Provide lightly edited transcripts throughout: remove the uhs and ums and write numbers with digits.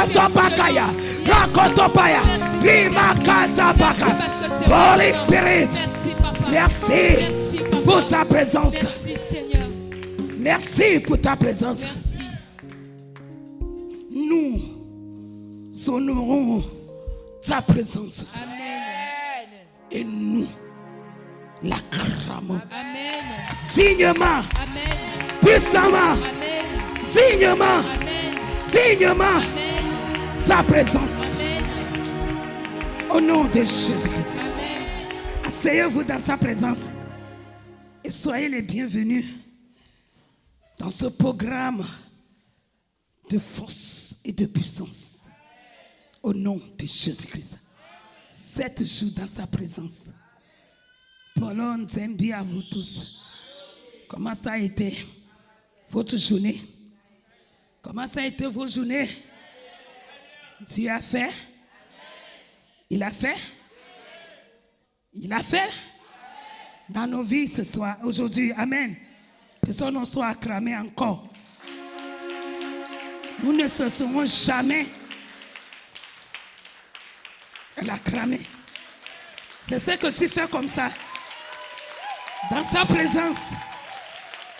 Rakotopakaya. Rakotopaya. Rimakatapaka. Holy Spirit. Merci pour ta présence. Merci pour ta présence. Nous honorons ta présence. Amen. Et nous l'acclamons. Amen. Dignement. Amen. Puissamment. Amen. Dignement. Amen. Dignement. Amen. Ta présence. Amen. Au nom de Jésus-Christ. Amen. Asseyez-vous dans sa présence. Et soyez les bienvenus dans ce programme de force et de puissance. Au nom de Jésus-Christ. 7 jours dans sa présence. Paulon t'aime bien à vous tous. Comment ça a été votre journée? Comment ça a été vos journées? Dieu a fait? Il a fait? Il a fait? Dans nos vies ce soir, aujourd'hui. Amen. Que son nom soit acclamé encore. Nous ne cesserons jamais de l'acclamer. C'est ce que tu fais comme ça. Dans sa présence.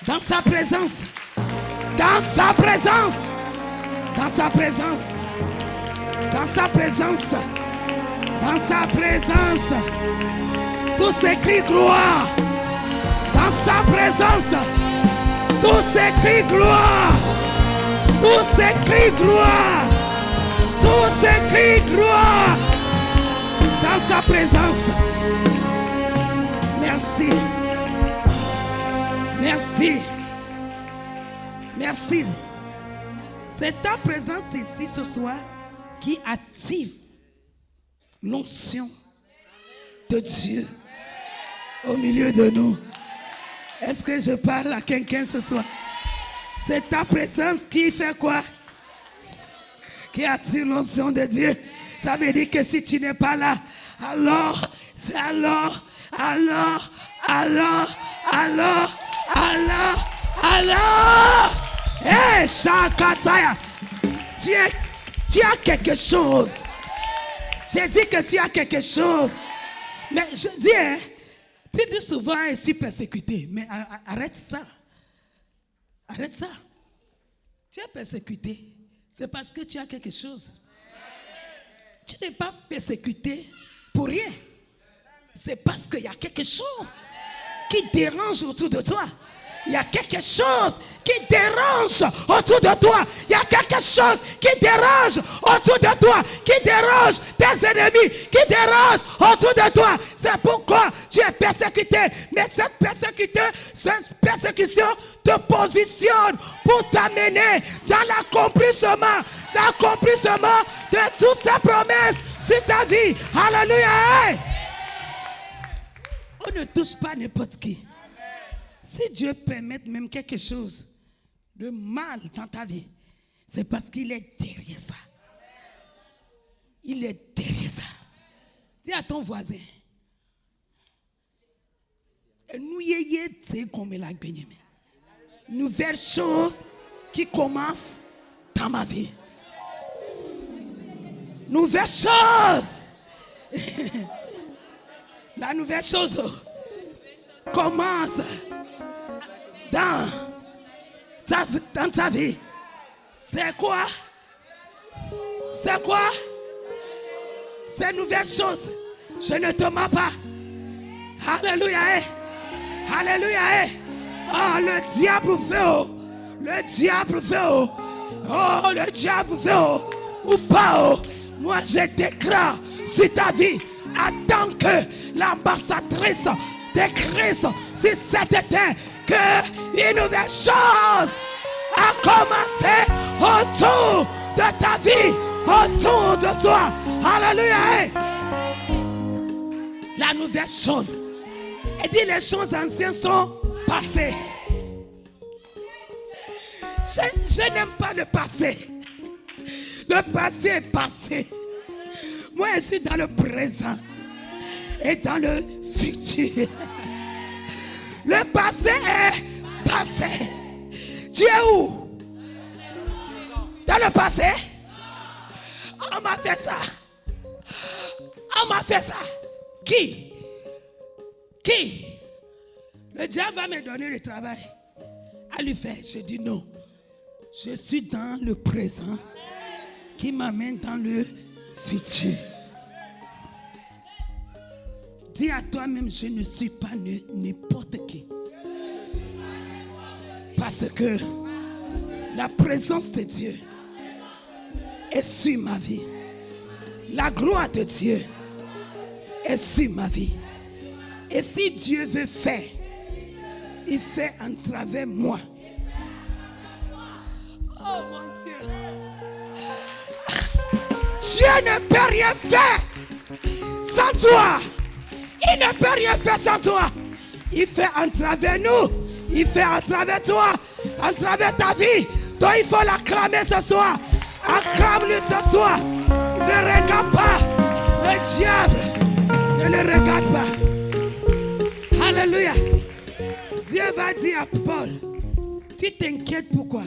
Dans sa présence. Dans sa présence. Dans sa présence. Dans sa présence. Dans sa présence. Tout s'écrit gloire. Dans sa présence. Tout s'écrit gloire. Tout s'écrit gloire. Tout s'écrit gloire. Dans sa présence. Merci. Merci. Merci. C'est ta présence ici ce soir qui active l'onction de Dieu au milieu de nous. Est-ce que je parle à quelqu'un ce soir? C'est ta présence qui fait quoi? Qui attire l'onction de Dieu. Ça veut dire que si tu n'es pas là, alors, hey, Shakataya, tu as quelque chose. J'ai dit que tu as quelque chose. Mais je dis, hein, tu dis souvent, je suis persécuté. Mais arrête ça. Arrête ça. Tu es persécuté. C'est parce que tu as quelque chose. Tu n'es pas persécuté pour rien. C'est parce qu'il y a quelque chose qui dérange autour de toi. Il y a quelque chose qui dérange autour de toi. Il y a quelque chose qui dérange autour de toi. Qui dérange tes ennemis. Qui dérange autour de toi. C'est pourquoi tu es persécuté. Mais cette persécution te positionne pour t'amener dans l'accomplissement. L'accomplissement de toutes ces promesses sur ta vie. Alléluia. On ne touche pas n'importe qui. Si Dieu permet même quelque chose de mal dans ta vie, c'est parce qu'il est derrière ça. Il est derrière ça. Dis à ton voisin, nouvelle chose qui commence dans ma vie. Nouvelle chose. La nouvelle chose commence dans ta vie. C'est quoi? C'est quoi? C'est une nouvelle chose. Je ne te mens pas. Alléluia. Alléluia. Oh, le diable fait haut. Le diable fait haut. Oh, le diable fait haut. Ou pas haut. Moi, je déclare sur ta vie. Attends que l'ambassadrice de Christ sur cette terre, que une nouvelle chose a commencé autour de ta vie, autour de toi. Alléluia. La nouvelle chose. Et dit les choses anciennes sont passées. Je n'aime pas le passé. Le passé est passé. Moi, je suis dans le présent et dans le futur. Le passé est passé. Tu es où? Dans le passé? fait ça. On m'a fait ça. Qui? Le diable va me donner le travail à lui faire. Je dis non. Je suis dans le présent qui m'amène dans le futur. Dis à toi-même, je ne suis pas n'importe qui. Parce que la présence de Dieu est sur ma vie. La gloire de Dieu est sur ma vie. Et si Dieu veut faire, il fait en travers moi. Oh mon Dieu. Dieu ne peut rien faire sans toi. Il ne peut rien faire sans toi. Il fait en travers nous. Il fait en travers toi. En travers ta vie. Donc il faut l'acclamer ce soir. Acclame-le ce soir. Ne regarde pas le diable. Ne le regarde pas. Alléluia. Dieu va dire à Paul, tu t'inquiètes pourquoi?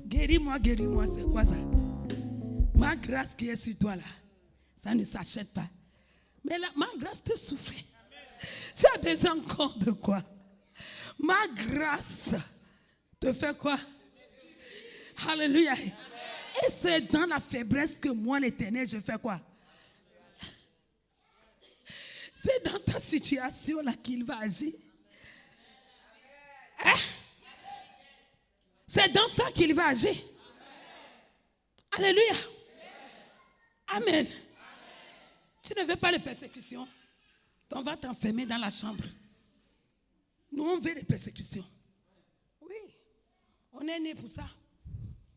Guéris-moi, c'est quoi ça? Ma grâce qui est sur toi là, ça ne s'achète pas. Mais là, ma grâce te suffit. Tu as besoin encore de quoi? Ma grâce te fait quoi? Alléluia. Et c'est dans la faiblesse que moi, l'Éternel, je fais quoi? C'est dans ta situation là qu'il va agir. Hein? C'est dans ça qu'il va agir. Alléluia. Amen. Tu ne veux pas les persécutions. On va t'enfermer dans la chambre. Nous, on veut les persécutions. Oui. On est né pour ça.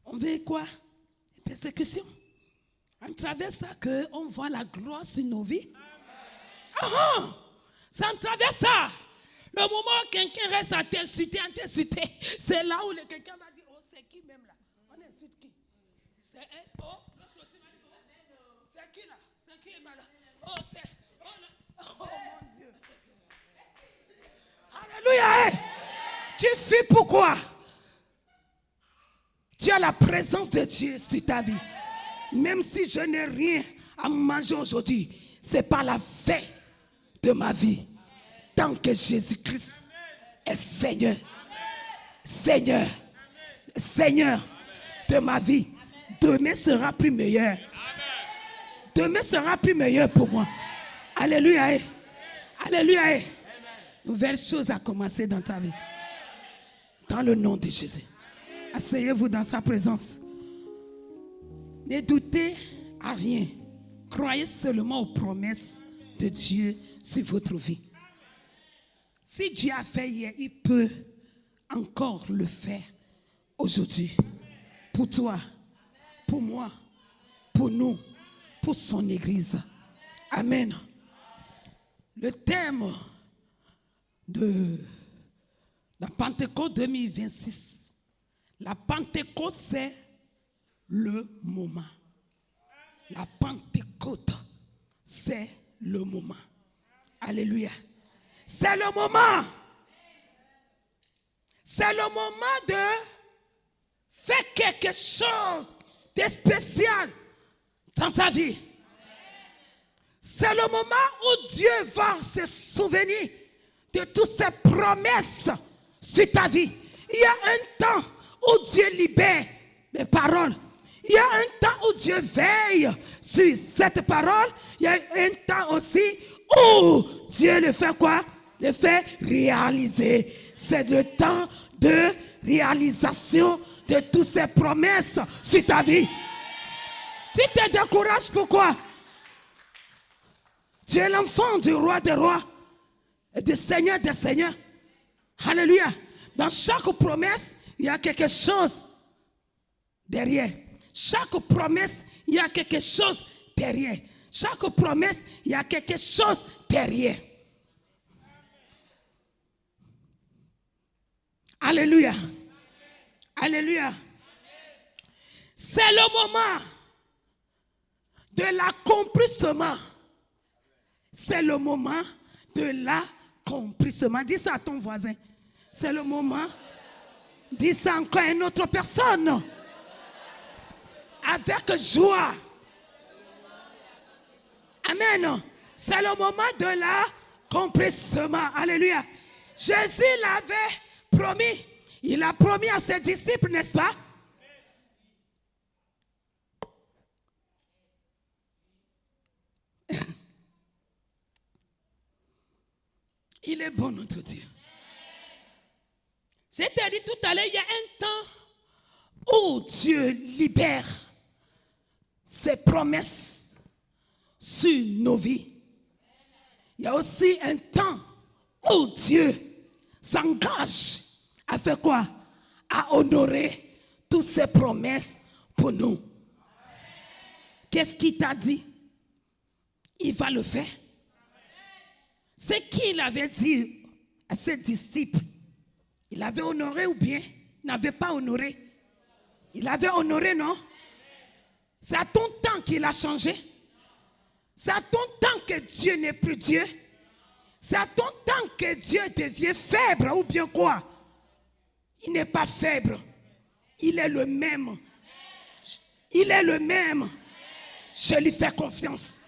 On veut quoi? Les persécutions. À travers ça qu'on voit la gloire sur nos vies. C'est à travers ça. Le moment où quelqu'un reste à t'insulter, c'est là où quelqu'un va dire, oh, c'est qui même là? On insulte qui? C'est un, oh, l'autre aussi va dire, oh, c'est qui là? C'est qui est malade? Oh, c'est, oh, là. Oh mon Dieu. Alléluia. Hey. Tu fais pourquoi? Tu as la présence de Dieu sur ta vie. Même si je n'ai rien à manger aujourd'hui, c'est pas la fin de ma vie. Tant que Jésus-Christ est Seigneur. Seigneur. Seigneur de ma vie. Demain sera plus meilleur. Demain sera plus meilleur pour moi. Alléluia. Alléluia. Nouvelle chose a commencé dans ta vie. Dans le nom de Jésus. Asseyez-vous dans sa présence. Ne doutez à rien. Croyez seulement aux promesses de Dieu sur votre vie. Si Dieu a fait hier, il peut encore le faire aujourd'hui. Pour toi, pour moi, pour nous, pour son Église. Amen. Le thème de la Pentecôte 2026. La Pentecôte, c'est le moment. La Pentecôte, c'est le moment. Alléluia. C'est le moment. C'est le moment de faire quelque chose de spécial dans ta vie. C'est le moment où Dieu va se souvenir de toutes ses promesses sur ta vie. Il y a un temps où Dieu libère les paroles. Il y a un temps où Dieu veille sur cette parole. Il y a un temps aussi où Dieu le fait quoi? Le fait réaliser. C'est le temps de réalisation de toutes ces promesses sur ta vie. Tu te décourages pourquoi? Tu es l'enfant du roi des rois et du Seigneur des seigneurs. Alléluia. Dans chaque promesse, il y a quelque chose derrière. Chaque promesse, il y a quelque chose derrière. Chaque promesse, il y a quelque chose derrière. Alléluia. Alléluia. C'est le moment de l'accomplissement. C'est le moment de l'accomplissement. Dis ça à ton voisin. C'est le moment. Dis ça encore à une autre personne. Avec joie. Amen. C'est le moment de l'accomplissement. Alléluia. Jésus l'avait promis. Il a promis à ses disciples, n'est-ce pas? Il est bon, notre Dieu. Je t'ai dit tout à l'heure, il y a un temps où Dieu libère ses promesses sur nos vies. Il y a aussi un temps où Dieu s'engage à faire quoi? À honorer toutes ses promesses pour nous. Qu'est-ce qu'il t'a dit? Il va le faire. Ce qu'il avait dit à ses disciples, il avait honoré ou bien n'avait pas honoré? Il avait honoré, non? C'est à ton temps qu'il a changé. C'est à ton temps que Dieu n'est plus Dieu. C'est à ton temps que Dieu devient faible ou bien quoi? Il n'est pas faible. Il est le même. Il est le même. Je lui fais confiance.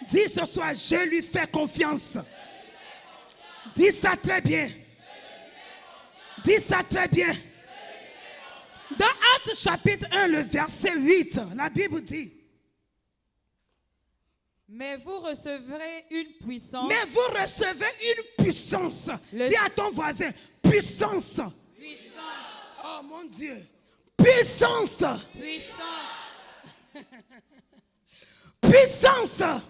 Dis ce soir, je lui fais confiance. Dis ça très bien. Dis ça très bien. Dans Actes chapitre 1, le verset 8, la Bible dit: mais vous recevrez une puissance. mais vous recevez une puissance. Dis à ton voisin, puissance. Puissance. Oh mon Dieu. Puissance. Puissance. Puissance.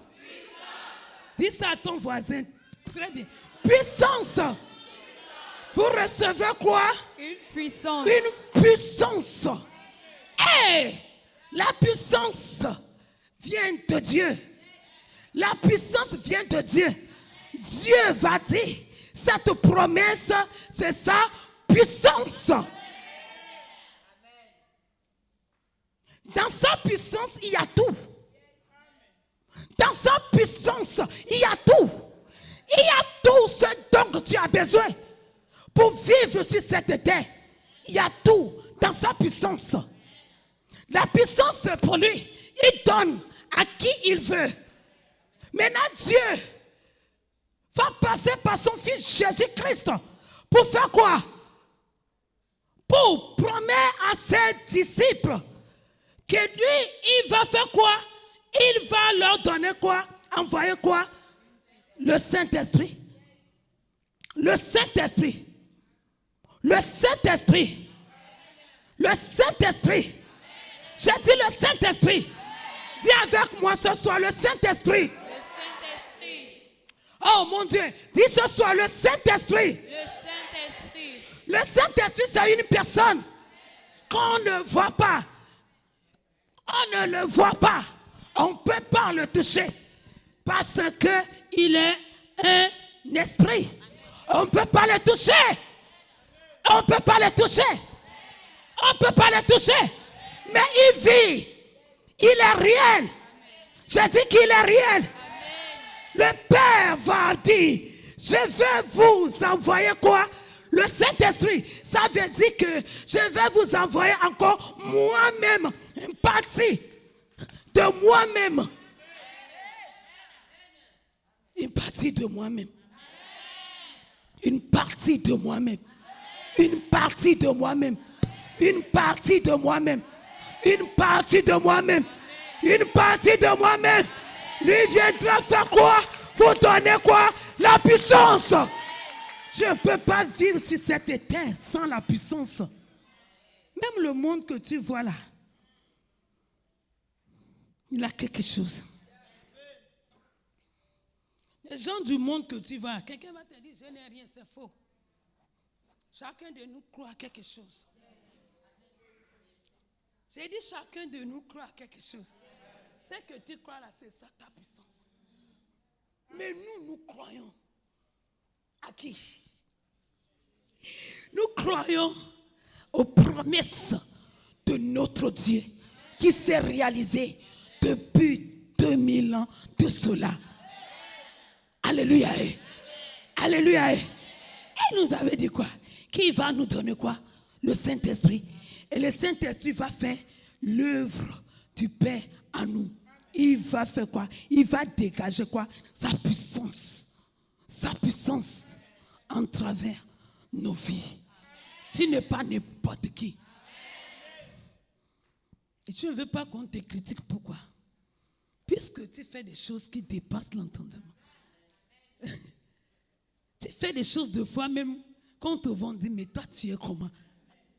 Dis ça à ton voisin. Très bien. Puissance. Vous recevez quoi? Une puissance. Une puissance. Et la puissance vient de Dieu. La puissance vient de Dieu. Dieu va dire, cette promesse, c'est sa puissance. Dans sa puissance, il y a tout. Dans sa puissance, il y a tout. Il y a tout ce dont tu as besoin pour vivre sur cette terre. Il y a tout dans sa puissance. La puissance pour lui, il donne à qui il veut. Maintenant, Dieu va passer par son fils Jésus-Christ pour faire quoi? Pour promettre à ses disciples que lui, il va faire quoi? Il va leur donner quoi? Envoyer quoi? Le Saint-Esprit. Le Saint-Esprit. Le Saint-Esprit. Le Saint-Esprit. J'ai dit le Saint-Esprit. Dis avec moi ce soir, le Saint-Esprit. Le Saint-Esprit. Oh mon Dieu, dis ce soir, le Saint-Esprit. Le Saint-Esprit. Le Saint-Esprit, c'est une personne qu'on ne voit pas. On ne le voit pas. On ne peut pas le toucher. Parce qu'il est un esprit. On ne peut pas le toucher. On ne peut pas le toucher. On ne peut pas le toucher. Mais il vit. Il est réel. Je dis qu'il est réel. Le Père va dire, je vais vous envoyer quoi? Le Saint-Esprit. Ça veut dire que je vais vous envoyer encore moi-même une partie de moi-même. Une partie de moi-même. Une partie de moi-même. Une partie de moi-même. Une partie de moi-même. Une partie de moi-même. Une partie de moi-même. Lui viendra faire quoi? Vous donner quoi? La puissance. Je ne peux pas vivre sur cette terre sans la puissance. Même le monde que tu vois là, il a quelque chose. Les gens du monde que tu vois, quelqu'un va te dire, je n'ai rien, c'est faux. Chacun de nous croit à quelque chose. J'ai dit, chacun de nous croit à quelque chose. Ce que tu crois là, c'est ça ta puissance. Mais nous croyons à qui? Nous croyons aux promesses de notre Dieu qui s'est réalisé depuis 2000 ans de cela. Alléluia. Alléluia. Et nous avait dit quoi? Qui va nous donner quoi? Le Saint-Esprit. Et le Saint-Esprit va faire l'œuvre du Père en nous. il va faire quoi? Il va dégager quoi? Sa puissance. Sa puissance en travers nos vies. Tu n'es pas n'importe qui. Et tu ne veux pas qu'on te critique. Pourquoi? Puisque tu fais des choses qui dépassent l'entendement. Tu fais des choses de fois même quand on te vend, dit, mais toi tu es comment?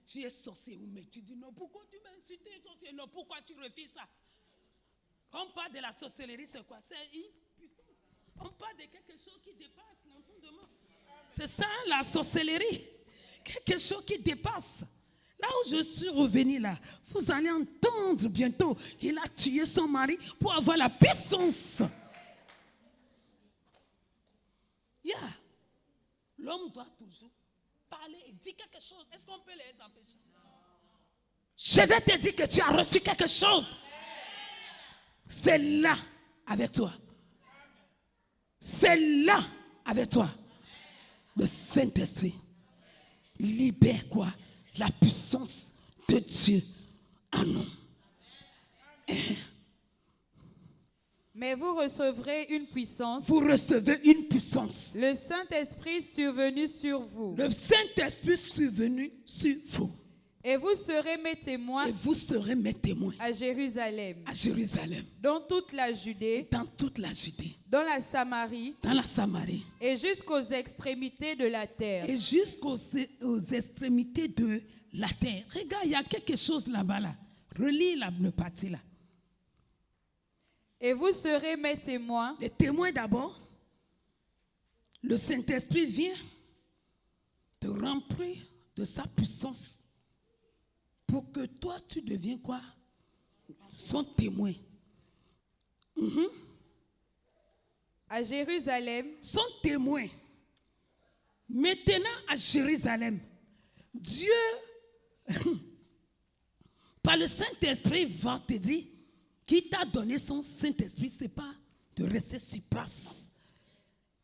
Tu es sorcier ou mais tu dis non, pourquoi tu m'as insulté? Non, pourquoi tu refuses ça? Quand on parle de la sorcellerie, c'est quoi? C'est une puissance. On parle de quelque chose qui dépasse l'entendement. C'est ça la sorcellerie. Quelque chose qui dépasse. Là où je suis revenu là, vous allez entendre bientôt, il a tué son mari pour avoir la puissance. Yeah. L'homme doit toujours parler et dire quelque chose. Est-ce qu'on peut les empêcher? Je vais te dire que tu as reçu quelque chose. C'est là avec toi. C'est là avec toi. Le Saint-Esprit libère quoi? La puissance de Dieu en nous. Mais vous recevrez une puissance. Vous recevez une puissance. Le Saint-Esprit survenu sur vous. Le Saint-Esprit survenu sur vous. Et vous serez mes témoins. Et vous serez mes témoins. À Jérusalem. À Jérusalem. Dans toute la Judée. Dans toute la Judée. Dans la Samarie. Dans la Samarie. Et jusqu'aux extrémités de la terre. Et jusqu'aux extrémités de la terre. Regarde, il y a quelque chose là-bas là. Relis le parti là. Et vous serez mes témoins. Les témoins d'abord. Le Saint-Esprit vient te remplir de sa puissance pour que toi tu deviens quoi? Son témoin. À Jérusalem. Son témoin. Maintenant à Jérusalem, Dieu, par le Saint-Esprit, va te dire qu'il t'a donné son Saint-Esprit, ce n'est pas de rester sur place.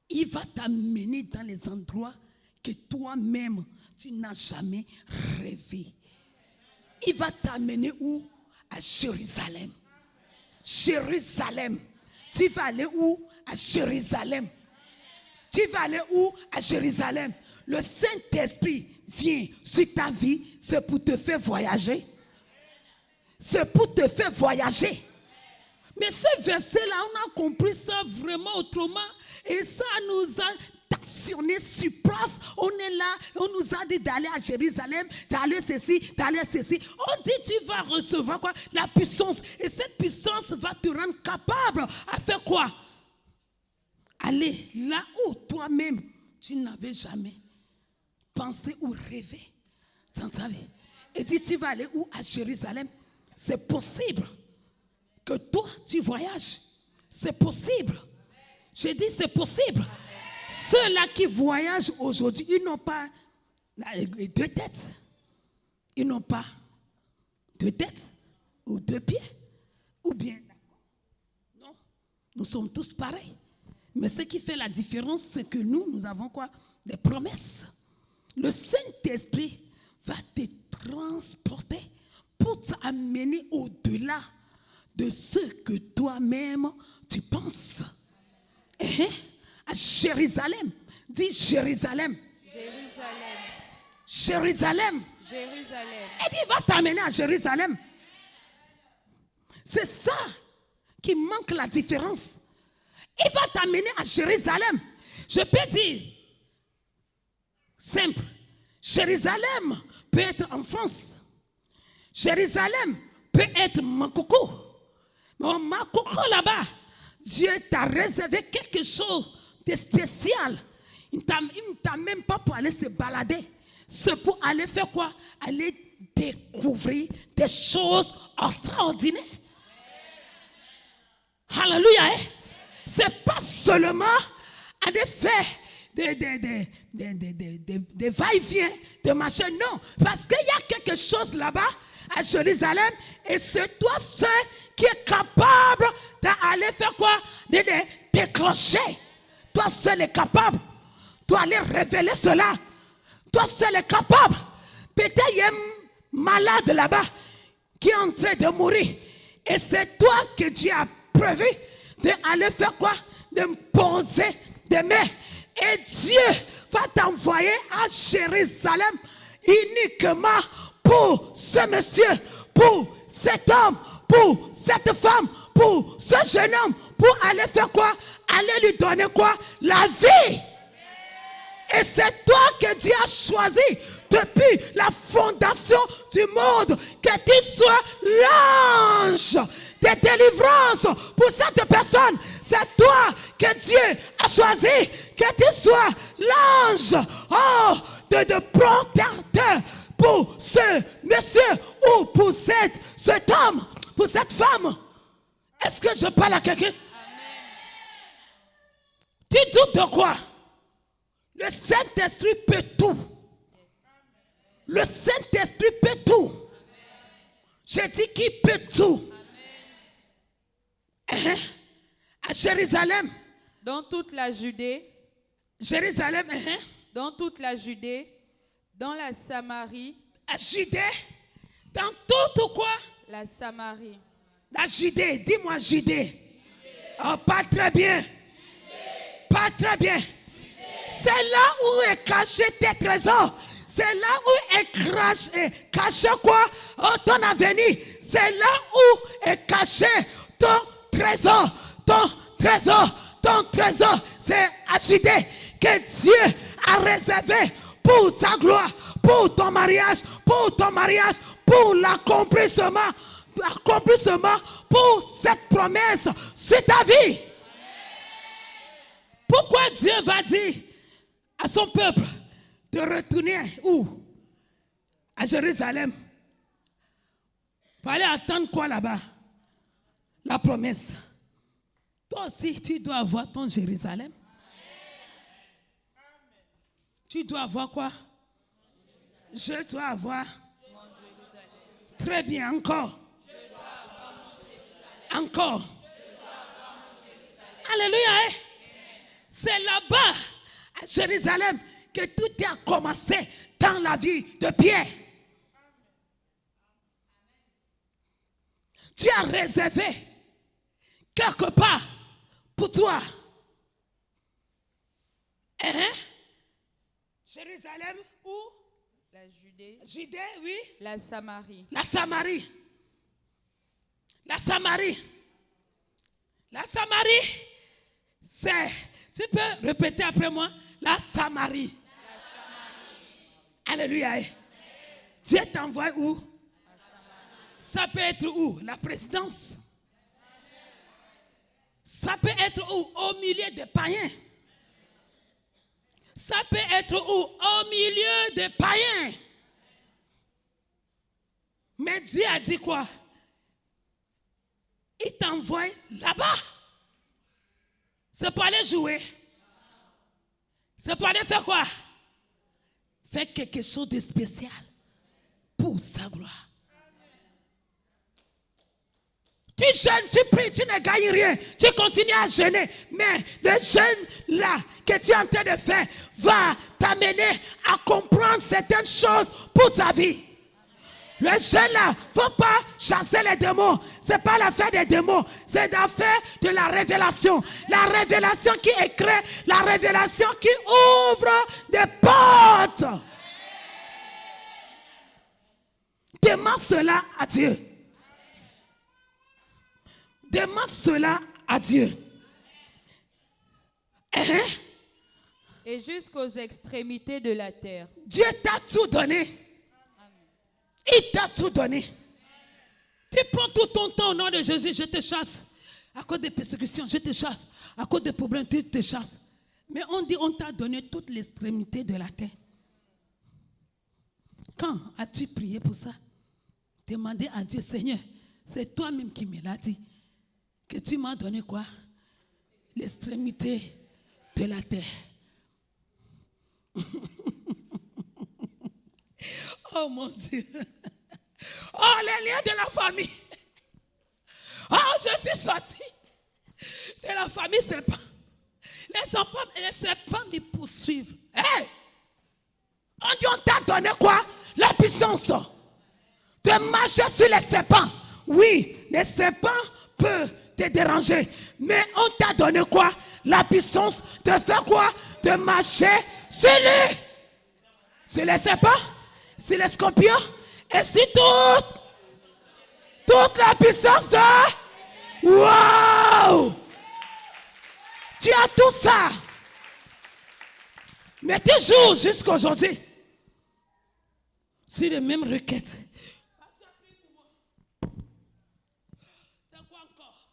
Il va t'amener dans les endroits que toi-même, tu n'as jamais rêvé. Il va t'amener où? À Jérusalem. Jérusalem. Tu vas aller où? À Jérusalem. Tu vas aller où? À Jérusalem. Le Saint-Esprit vient sur ta vie, c'est pour te faire voyager. C'est pour te faire voyager. Mais ce verset-là, on a compris ça vraiment autrement. Et ça nous a actionné sur place. On est là, on nous a dit d'aller à Jérusalem, d'aller ceci, d'aller ceci. On dit tu vas recevoir quoi? La puissance. Et cette puissance va te rendre capable à faire quoi? Aller là où toi-même, tu n'avais jamais pensé ou rêvé dans ta vie. Et dit tu vas aller où? À Jérusalem. C'est possible que toi, tu voyages. C'est possible. J'ai dit c'est possible. Ceux-là qui voyagent aujourd'hui, ils n'ont pas deux têtes. Ils n'ont pas deux têtes ou deux pieds. Ou bien, non, nous sommes tous pareils. Mais ce qui fait la différence, c'est que nous avons quoi? Des promesses. Le Saint-Esprit va te transporter pour t'amener au-delà de ce que toi-même tu penses. À Jérusalem. Dis Jérusalem. Jérusalem. Jérusalem. Jérusalem. Et il va t'amener à Jérusalem. C'est ça qui manque la différence. Il va t'amener à Jérusalem. Je peux dire, simple, Jérusalem peut être en France. Jérusalem peut être Makoko. Mais Makoko là-bas, Dieu t'a réservé quelque chose de spécial. Il ne t'a même pas pour aller se balader. C'est pour aller faire quoi? Aller découvrir des choses extraordinaires. Alléluia. Hein? C'est pas seulement aller faire des va-et-vient, des machins. Non, parce qu'il y a quelque chose là-bas à Jérusalem et c'est toi seul qui est capable d'aller faire quoi? De déclencher. Toi seul est capable. Toi aller révéler cela. Toi seul est capable. Peut-être il y a un malade là-bas qui est en train de mourir. Et c'est toi que Dieu a prévu d'aller faire quoi? De me poser des mains. Et Dieu va t'envoyer à Jérusalem uniquement pour ce monsieur, pour cet homme, pour cette femme, pour ce jeune homme, pour aller faire quoi? Aller lui donner quoi? La vie. Et c'est toi que Dieu a choisi depuis la fondation du monde, que tu sois l'ange de délivrance pour cette personne. C'est toi que Dieu a choisi, que tu sois l'ange de protecteur pour ce monsieur ou pour cet homme, pour cette femme. Est-ce que je parle à quelqu'un? Tu doutes de quoi? Le Saint-Esprit peut tout. Le Saint-Esprit peut tout. J'ai dit qu'il peut tout. À Jérusalem. Dans toute la Judée. Jérusalem. Dans toute la Judée. Dans la Samarie. À Judée. Dans toute quoi? La Samarie. La Judée. Dis-moi Judée. Oh, pas très bien. Pas très bien. C'est là où est caché tes trésors. C'est là où est caché quoi? Oh, ton avenir. C'est là où est caché ton trésor. Ton trésor. Ton trésor. C'est à Judée que Dieu a réservé pour ta gloire, pour ton mariage, pour l'accomplissement, pour cette promesse sur ta vie. Pourquoi Dieu va dire à son peuple de retourner où? À Jérusalem. Pour aller attendre quoi là-bas? La promesse. Toi aussi, tu dois avoir ton Jérusalem. Tu dois avoir quoi? Je dois avoir. Très bien, encore. Encore. Alléluia. C'est là-bas, à Jérusalem, que tout a commencé dans la vie de Pierre. Tu as réservé quelque part pour toi. Jérusalem ou? La Judée. Judée, oui. La Samarie. La Samarie. La Samarie. La Samarie, c'est... Tu peux répéter après moi? La Samarie. Alléluia. Dieu t'envoie où? Ça peut être où? La présidence. Ça peut être où? Au milieu des païens. Ça peut être où? Au milieu des païens. Mais Dieu a dit quoi? Il t'envoie là-bas. C'est pour aller jouer. C'est pour aller faire quoi? Faire quelque chose de spécial pour sa gloire. Tu jeûnes, tu pries, tu ne gagnes rien. Tu continues à jeûner. Mais le jeûne là que tu es en train de faire va t'amener à comprendre certaines choses pour ta vie. Le jeûne là, il ne faut pas chasser les démons. Ce n'est pas l'affaire des démons. C'est l'affaire de la révélation. La révélation qui éclaire, la révélation qui ouvre des portes. Demande cela à Dieu. Demande cela à Dieu. Et jusqu'aux extrémités de la terre. Dieu t'a tout donné. Il t'a tout donné. Tu prends tout ton temps au nom de Jésus, je te chasse. À cause des persécutions, je te chasse. À cause des problèmes, tu te chasses. Mais on dit, on t'a donné toute l'extrémité de la terre. Quand as-tu prié pour ça? Demandez à Dieu, Seigneur, c'est toi-même qui me l'as dit. Que tu m'as donné quoi? L'extrémité de la terre. Oh mon Dieu. Oh, les liens de la famille. Oh, je suis sorti de la famille serpent. Les serpents me poursuivent. Hey! On dit, on t'a donné quoi? La puissance de marcher sur les serpents. Oui, les serpents peuvent te déranger. Mais on t'a donné quoi? La puissance de faire quoi? De marcher sur les serpents, sur les scorpions et sur toute la puissance de... Wow! Tu as tout ça. Mais toujours jusqu'à aujourd'hui, c'est les mêmes requêtes. C'est quoi encore?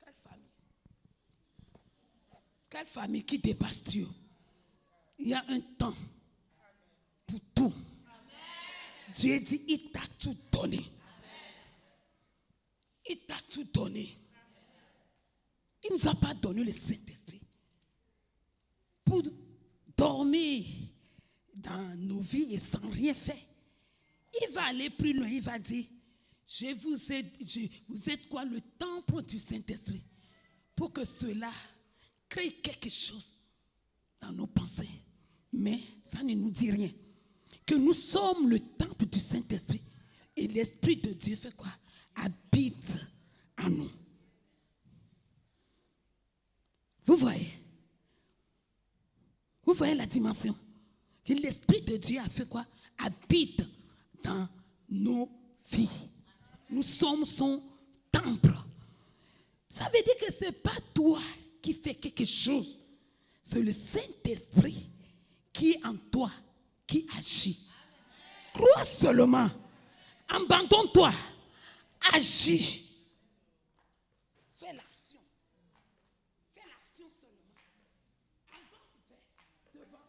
Quelle famille? Quelle famille qui dépasse Dieu? Il y a un temps pour tout. Dieu dit, il t'a tout donné. Il t'a tout donné. Il ne nous a pas donné le Saint-Esprit pour dormir dans nos vies et sans rien faire. Il va aller plus loin. Il va dire, vous êtes quoi? Le temple du Saint-Esprit. Pour que cela crée quelque chose dans nos pensées. Mais ça ne nous dit rien. Que nous sommes le temple du Saint-Esprit. Et l'Esprit de Dieu fait quoi? Habite en nous. Vous voyez? Vous voyez la dimension? Que l'Esprit de Dieu a fait quoi? Habite dans nos vies. Nous sommes son temple. Ça veut dire que ce n'est pas toi qui fais quelque chose. C'est le Saint-Esprit qui est en toi, qui agit. Crois seulement. Abandonne-toi. Agis. Fais l'action. Fais l'action seulement. Avance devant.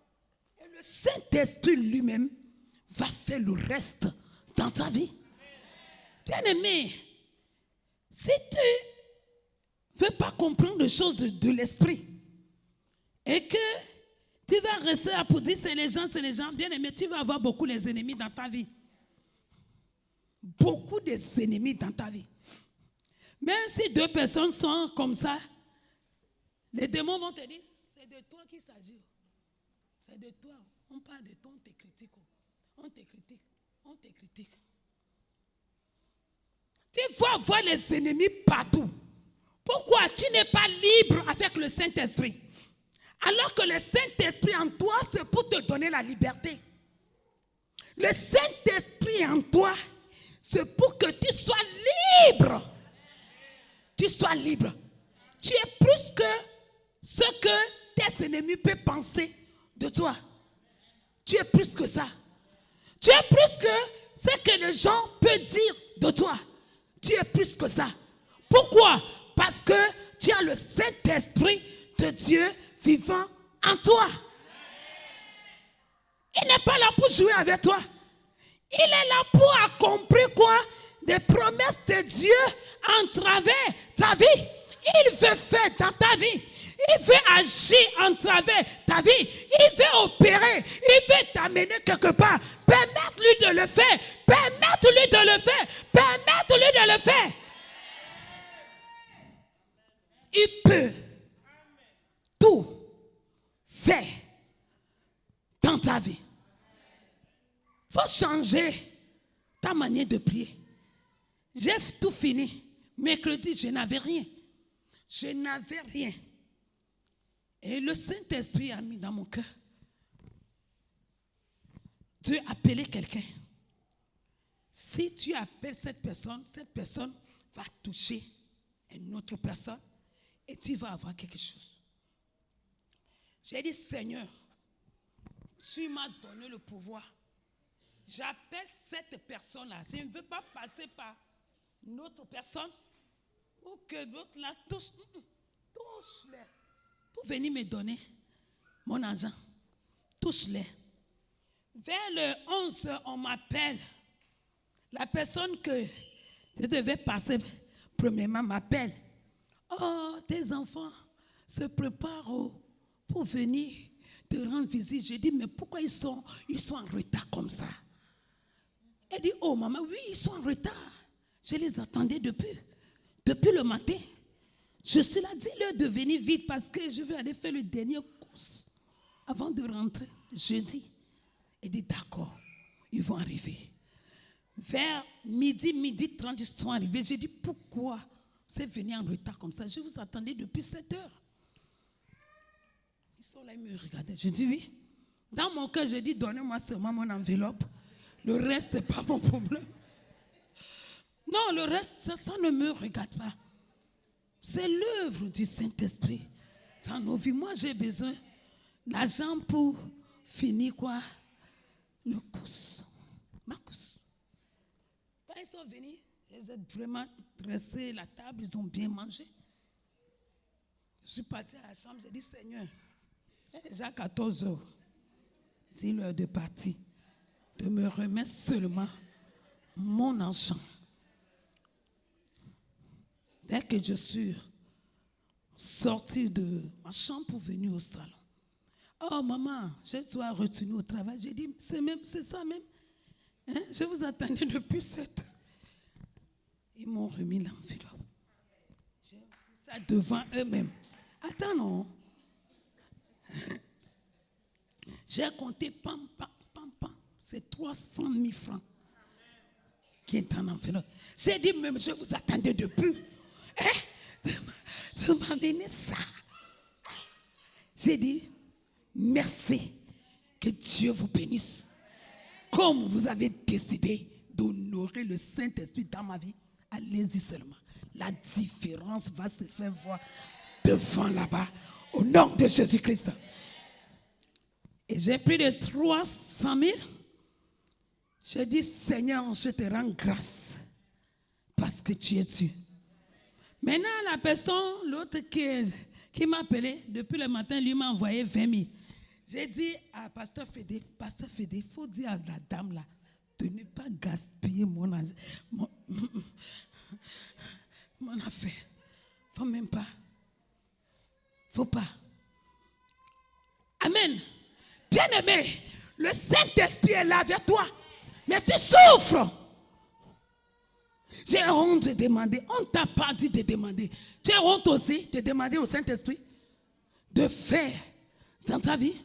Et le Saint-Esprit lui-même va faire le reste dans ta vie. Bien-aimé, si tu ne veux pas comprendre les choses de l'esprit et que tu vas rester là pour dire c'est les gens, bien-aimé, tu vas avoir beaucoup les ennemis dans ta vie. Beaucoup des ennemis dans ta vie. Même si deux personnes sont comme ça, les démons vont te dire, c'est de toi qu'il s'agit. C'est de toi. On parle de toi, on te critique. On te critique. On te critique. Tu vas avoir les ennemis partout. Pourquoi tu n'es pas libre avec le Saint-Esprit? Alors que le Saint-Esprit en toi, c'est pour te donner la liberté. Le Saint-Esprit en toi, c'est pour que tu sois libre. Tu sois libre. Tu es plus que ce que tes ennemis peuvent penser de toi. Tu es plus que ça. Tu es plus que ce que les gens peuvent dire de toi. Tu es plus que ça. Pourquoi? Parce que tu as le Saint-Esprit de Dieu vivant en toi. Il n'est pas là pour jouer avec toi. Il est là pour accomplir quoi? Des promesses de Dieu en travers ta vie. Il veut faire dans ta vie. Il veut agir en travers ta vie. Il veut opérer. Il veut t'amener quelque part. Permette-lui de le faire. Permette-lui de le faire. Permette-lui de le faire. Il peut tout faire dans ta vie. Il faut changer ta manière de prier. J'ai tout fini. Mercredi, je n'avais rien. Je n'avais rien. Et le Saint-Esprit a mis dans mon cœur. Dieu a appelé quelqu'un. Si tu appelles cette personne va toucher une autre personne et tu vas avoir quelque chose. J'ai dit, Seigneur, tu m'as donné le pouvoir. J'appelle cette personne-là. Je ne veux pas passer par une autre personne pour que l'autre la touche. Touche-les. Pour venir me donner mon argent. Touche-les. Vers le 11, on m'appelle. La personne que je devais passer premièrement m'appelle. Oh, tes enfants se préparent pour venir te rendre visite. J'ai dit, mais pourquoi ils sont en retard comme ça? Elle dit, oh maman, oui, ils sont en retard. Je les attendais depuis le matin. Je suis là, dis-leur de venir vite parce que je vais aller faire le dernier course avant de rentrer jeudi. Elle dit, d'accord, ils vont arriver. Vers midi 30, ils sont arrivés. J'ai dit, pourquoi vous êtes venus en retard comme ça? Je vous attendais depuis 7 heures. Ils sont là, ils me regardaient. Je dis oui. Dans mon cœur, je dis, donnez-moi seulement mon enveloppe. Le reste n'est pas mon problème. Non, le reste, ça ne me regarde pas. C'est l'œuvre du Saint-Esprit dans nos vies. Moi, j'ai besoin d'argent pour finir quoi? Le course. Ma course. Quand ils sont venus, ils ont vraiment dressé la table, ils ont bien mangé. Je suis parti à la chambre, j'ai dit, Seigneur, il est déjà 14 heures. Dis-leur de partir, de me remettre seulement mon argent. Dès que je suis sortie de ma chambre pour venir au salon, oh maman, je dois retourner au travail. J'ai dit, c'est ça même. Hein? Je vous attendais depuis 7 heures. Ils m'ont remis l'enveloppe. J'ai mis ça devant eux-mêmes. Attends, non. J'ai compté, pam. C'est 300 000 francs qui est en enveloppe. J'ai dit, même je vous attendais depuis. Vous m'amenez ça. J'ai dit, merci, que Dieu vous bénisse. Comme vous avez décidé d'honorer le Saint-Esprit dans ma vie, allez-y seulement. La différence va se faire voir devant là-bas, au nom de Jésus-Christ. Et j'ai pris de 300 000. J'ai dit, Seigneur, je te rends grâce parce que tu es Dieu. Maintenant, la personne, l'autre qui m'a appelé, depuis le matin, lui m'a envoyé 20 000. J'ai dit à Pasteur Fédé, il faut dire à la dame là, de ne pas gaspiller mon affaire. Faut même pas. Faut pas. Amen. Bien-aimé, le Saint-Esprit est là avec toi, mais tu souffres. J'ai honte de demander. On ne t'a pas dit de demander. Tu as honte aussi de demander au Saint-Esprit de faire dans ta vie.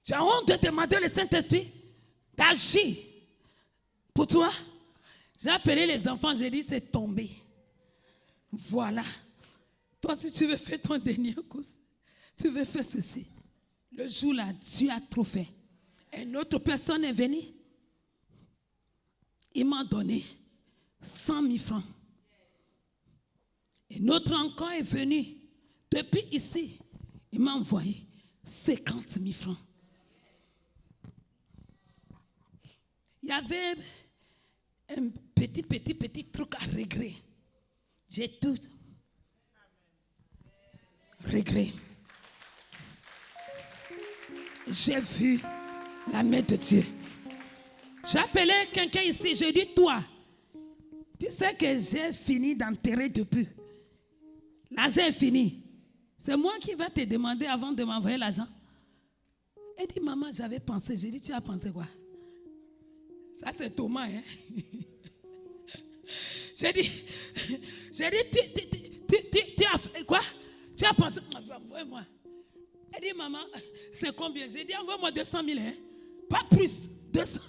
Tu as honte de demander au Saint-Esprit d'agir pour toi. J'ai appelé les enfants, j'ai dit c'est tombé. Voilà. Toi, si tu veux faire ton dernier course, tu veux faire ceci. Le jour-là, Dieu a trop fait. Une autre personne est venue. Il m'a donné 100 000 francs. Et notre encore est venu. Depuis ici, il m'a envoyé 50 000 francs. Il y avait un petit truc à régler. J'ai tout réglé. J'ai vu la main de Dieu. J'ai appelé quelqu'un ici, j'ai dit, toi, tu sais que j'ai fini d'enterrer depuis. L'argent est fini. C'est moi qui vais te demander avant de m'envoyer l'argent. Elle dit, maman, j'avais pensé. J'ai dit, tu as pensé quoi? Ça, c'est Thomas, hein? J'ai dit, tu as fait quoi? Tu as pensé, envoie-moi. Elle dit, maman, c'est combien? J'ai dit, envoie-moi 200 000, hein? Pas plus, 200.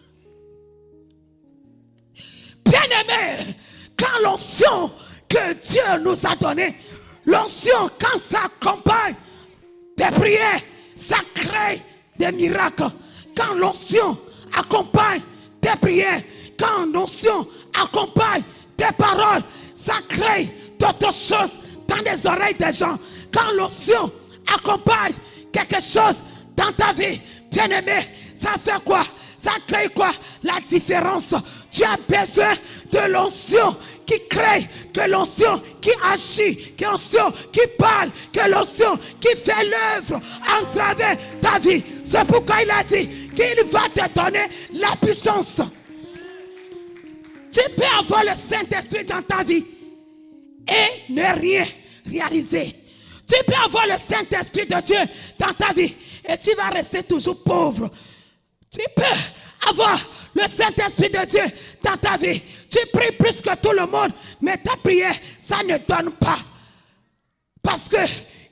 Bien-aimé, quand l'onction que Dieu nous a donnée, l'onction, quand ça accompagne des prières, ça crée des miracles. Quand l'onction accompagne des prières, quand l'onction accompagne des paroles, ça crée d'autres choses dans les oreilles des gens. Quand l'onction accompagne quelque chose dans ta vie, bien-aimé, ça fait quoi? Ça crée quoi? La différence. Tu as besoin de l'onction qui crée, que l'onction qui agit, que l'onction qui parle, que l'onction qui fait l'œuvre en travers ta vie. C'est pourquoi il a dit qu'il va te donner la puissance. Tu peux avoir le Saint-Esprit dans ta vie et ne rien réaliser. Tu peux avoir le Saint-Esprit de Dieu dans ta vie et tu vas rester toujours pauvre. Tu peux avoir le Saint-Esprit de Dieu dans ta vie. Tu pries plus que tout le monde, mais ta prière, ça ne donne pas. Parce que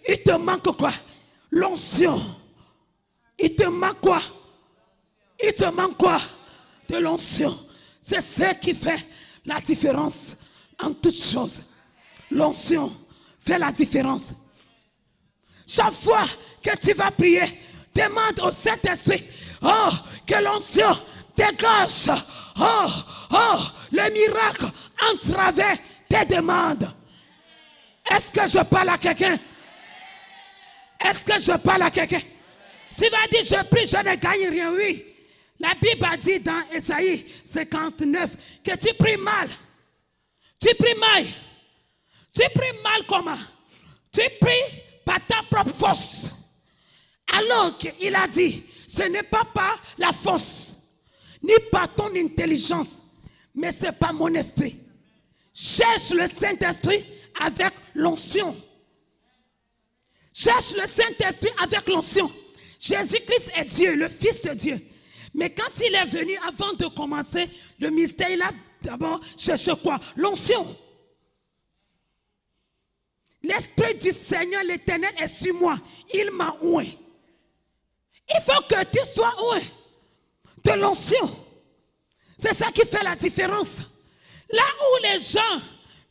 il te manque quoi? L'onction. Il te manque quoi? Il te manque quoi? De l'onction. C'est ce qui fait la différence en toutes choses. L'onction fait la différence. Chaque fois que tu vas prier, demande au Saint-Esprit, oh, que l'onction dégage, le miracle en travers tes demandes. Est-ce que je parle à quelqu'un? Est-ce que je parle à quelqu'un? Tu vas dire, je prie, je ne gagne rien, oui. La Bible a dit dans Ésaïe 59 que tu pries mal. Tu pries mal. Tu pries mal comment? Tu pries par ta propre force. Alors qu'il a dit, ce n'est pas par la force, ni par ton intelligence, mais c'est par mon esprit. Cherche le Saint-Esprit avec l'onction. Cherche le Saint-Esprit avec l'onction. Jésus-Christ est Dieu, le Fils de Dieu. Mais quand il est venu, avant de commencer le ministère, il a d'abord cherché quoi? L'onction. L'Esprit du Seigneur, l'Éternel est sur moi. Il m'a oint. Il faut que tu sois oint de l'onction. C'est ça qui fait la différence. Là où les gens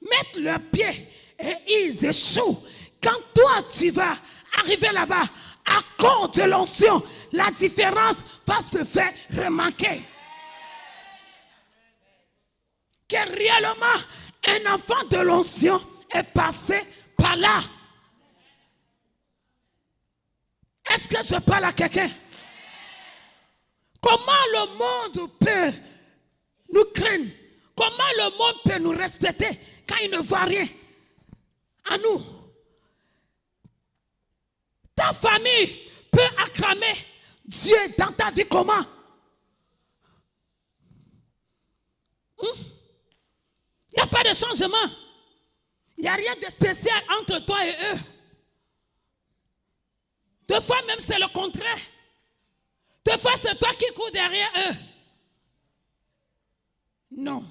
mettent leurs pieds et ils échouent, quand toi tu vas arriver là-bas, à cause de l'onction, la différence va se faire remarquer. Que réellement, un enfant de l'onction est passé par là. Est-ce que je parle à quelqu'un? Comment le monde peut nous craindre? Comment le monde peut nous respecter quand il ne voit rien en nous? Ta famille peut acclamer Dieu dans ta vie comment? Il n'y a pas de changement. Il n'y a rien de spécial entre toi et eux. Deux fois même c'est le contraire. Deux fois c'est toi qui cours derrière eux. Non.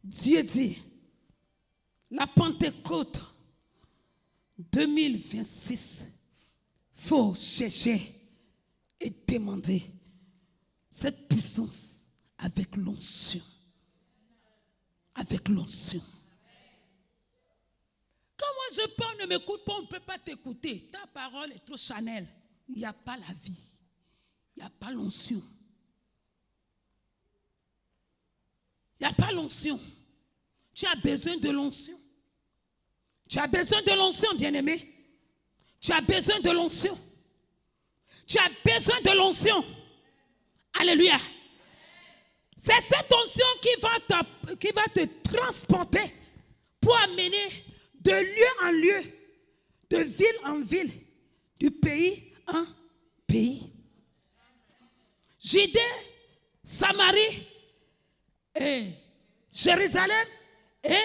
Dieu dit, la Pentecôte 2026, il faut chercher et demander cette puissance avec l'onction. Avec l'onction. Quand moi je parle, ne m'écoute pas, on ne peut pas t'écouter. Ta parole est trop Chanel. Il n'y a pas la vie. Il n'y a pas l'onction. Il n'y a pas l'onction. Tu as besoin de l'onction. Tu as besoin de l'onction, bien-aimé. Tu as besoin de l'onction. Tu as besoin de l'onction. Alléluia. C'est cette onction qui va te transporter pour amener de lieu en lieu, de ville en ville, du pays en pays. Judée, Samarie, et Jérusalem et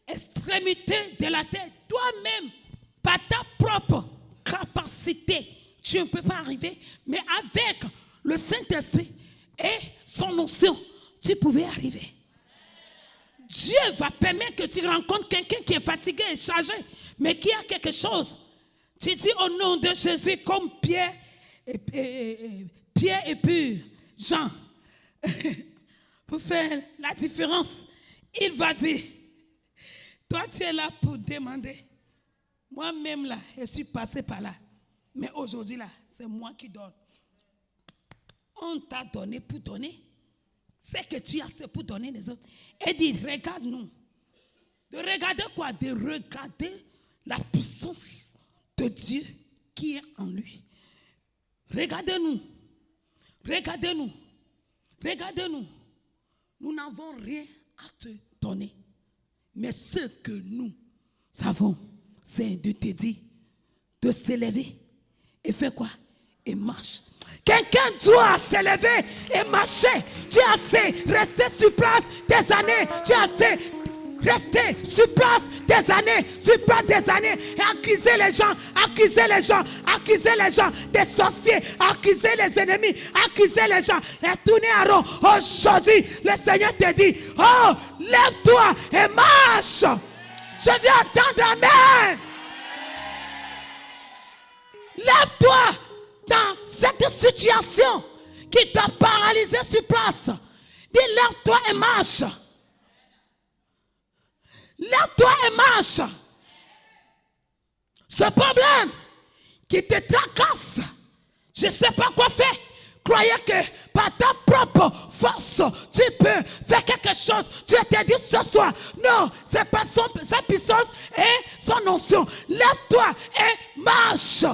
extrémité de la terre. Toi-même, par ta propre capacité, tu ne peux pas arriver, mais avec le Saint-Esprit et son onction, tu pouvais arriver. Dieu va permettre que tu rencontres quelqu'un qui est fatigué et chargé, mais qui a quelque chose. Tu dis au nom de Jésus, comme Pierre et puis Jean, pour faire la différence, il va dire, toi tu es là pour demander. Moi-même là, je suis passé par là. Mais aujourd'hui là, c'est moi qui donne. On t'a donné pour donner. C'est que tu as, c'est pour donner les autres. Et dit, regarde-nous. De regarder quoi? De regarder la puissance de Dieu qui est en lui. Regardez-nous. Regardez-nous. Regardez-nous. Nous n'avons rien à te donner. Mais ce que nous savons, c'est de te dire, de s'élever et faire quoi? Et marche. Quelqu'un doit s'élever et marcher. Tu as assez resté sur place des années. Tu as assez resté sur place des années, sur place des années, et accuser les gens, accuser les gens, accuser les gens, des sorciers, accuser les ennemis, accuser les gens, et tourner à rond. Aujourd'hui, le Seigneur te dit, oh, lève-toi et marche. Je viens entendre amen. Lève-toi dans cette situation qui t'a paralysé sur place. Dis, lève-toi et marche. Lève-toi et marche. Ce problème qui te tracasse, je ne sais pas quoi faire. Croyez que par ta propre force, tu peux faire quelque chose. Dieu t'a dit ce soir, non, c'est pas sa puissance et son onction. Lève-toi et marche.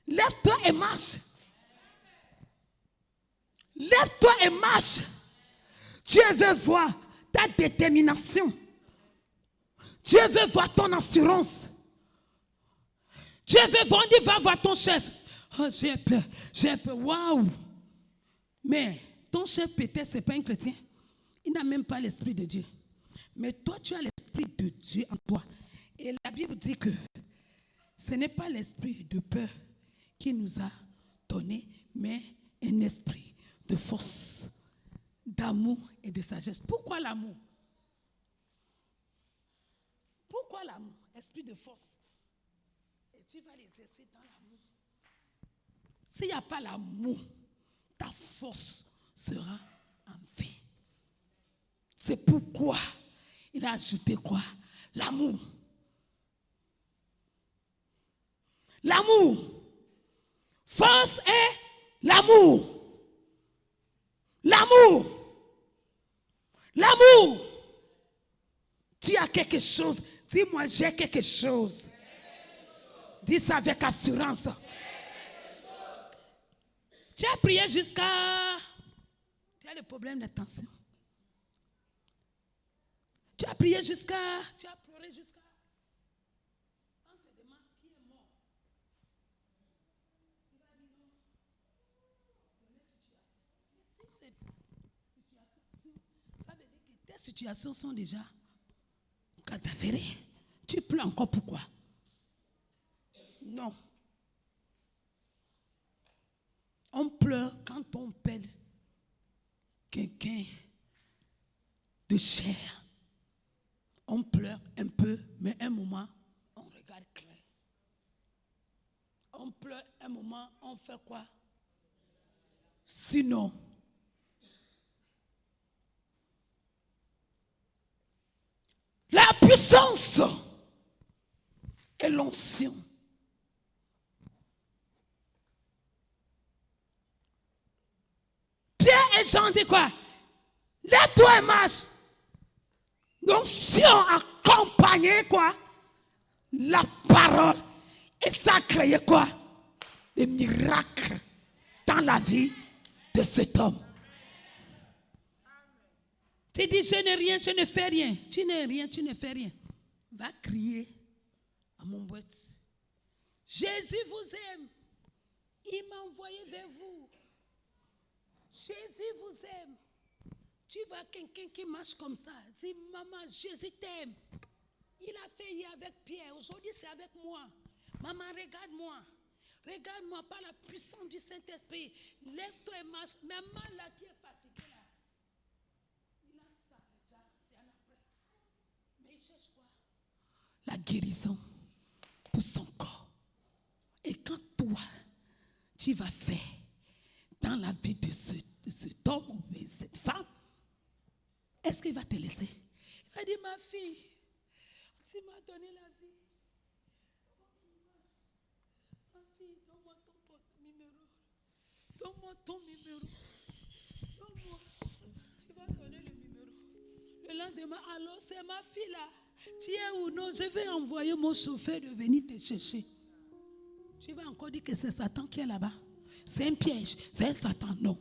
Lève-toi et marche. Lève-toi et marche. Dieu veut voir ta détermination. Dieu veut voir ton assurance. Dieu veut voir, on dit, va voir ton chef. Oh, j'ai peur, waouh. Mais ton chef peut-être, ce n'est pas un chrétien. Il n'a même pas l'esprit de Dieu. Mais toi, tu as l'esprit de Dieu en toi. Et la Bible dit que ce n'est pas l'esprit de peur qui nous a donné, mais un esprit de force, d'amour et de sagesse. Pourquoi l'amour? Pourquoi l'amour? Esprit de force. Et tu vas l'exercer dans l'amour. S'il n'y a pas l'amour, ta force sera en vain. C'est pourquoi il a ajouté quoi? L'amour. L'amour. Force et l'amour. L'amour. L'amour. Tu as quelque chose. Dis-moi, j'ai quelque chose. Dis ça avec assurance. Tu as prié jusqu'à... Tu as le problème d'attention. Tu as prié jusqu'à... Tu as pleuré jusqu'à... On te demande qui est mort. Tu vas dire non. C'est mes situations. Ça veut dire que tes situations sont déjà cadavérées. Tu pleures encore pourquoi? Non. On pleure quand on perd quelqu'un de chair. On pleure un peu, mais un moment, on regarde clair. On pleure un moment, on fait quoi? Sinon, la puissance et l'onction. Pierre et Jean dit quoi? Lève-toi et marche. L'onction accompagnait quoi? La parole. Et ça a créé quoi? Des miracles dans la vie de cet homme. Tu dis, je n'ai rien, je ne fais rien. Tu n'es rien, tu ne fais rien. Va crier à mon boîte. Jésus vous aime. Il m'a envoyé vers vous. Jésus vous aime. Tu vois quelqu'un qui marche comme ça. Dis, maman, Jésus t'aime. Il a fait hier avec Pierre. Aujourd'hui, c'est avec moi. Maman, regarde-moi. Regarde-moi par la puissance du Saint-Esprit. Lève-toi et marche. Maman, là, qui est fatiguée, là. Il a ça déjà. C'est un après. Mais il cherche quoi? La guérison pour son corps. Et quand toi, tu vas faire dans la vie de cet homme ou de cette femme, est-ce qu'il va te laisser? Il va dire, ma fille, tu m'as donné la vie. Ma fille, donne-moi ton numéro. Donne-moi ton numéro. Donne-moi. Tu vas donner le numéro. Le lendemain, alors c'est ma fille là. Tu es où? Non, je vais envoyer mon chauffeur de venir te chercher. Tu vas encore dire que c'est Satan qui est là-bas. C'est un piège. C'est un Satan. Non.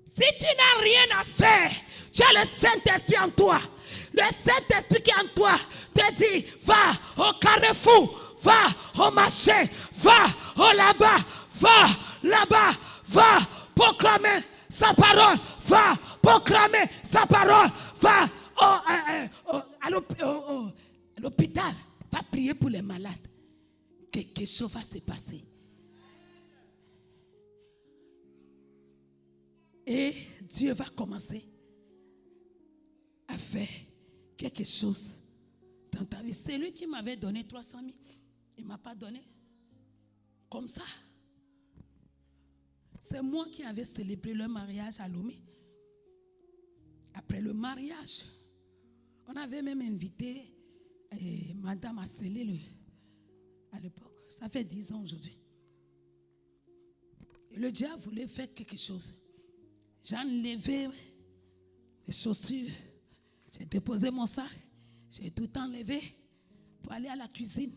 Si tu n'as rien à faire, tu as le Saint-Esprit en toi. Le Saint-Esprit qui est en toi te dit, va au carrefour, va au marché, va au là-bas, va proclamer sa parole, va proclamer sa parole, va à l'hôpital, va prier pour les malades. Quelque chose va se passer. Et Dieu va commencer à faire quelque chose dans ta vie. C'est lui qui m'avait donné 300 000. Il ne m'a pas donné comme ça. C'est moi qui avais célébré le mariage à Lomé. Après le mariage, on avait même invité Madame à sceller à l'époque. Ça fait 10 ans aujourd'hui. Et le diable voulait faire quelque chose. J'ai enlevé les chaussures. J'ai déposé mon sac. J'ai tout enlevé pour aller à la cuisine.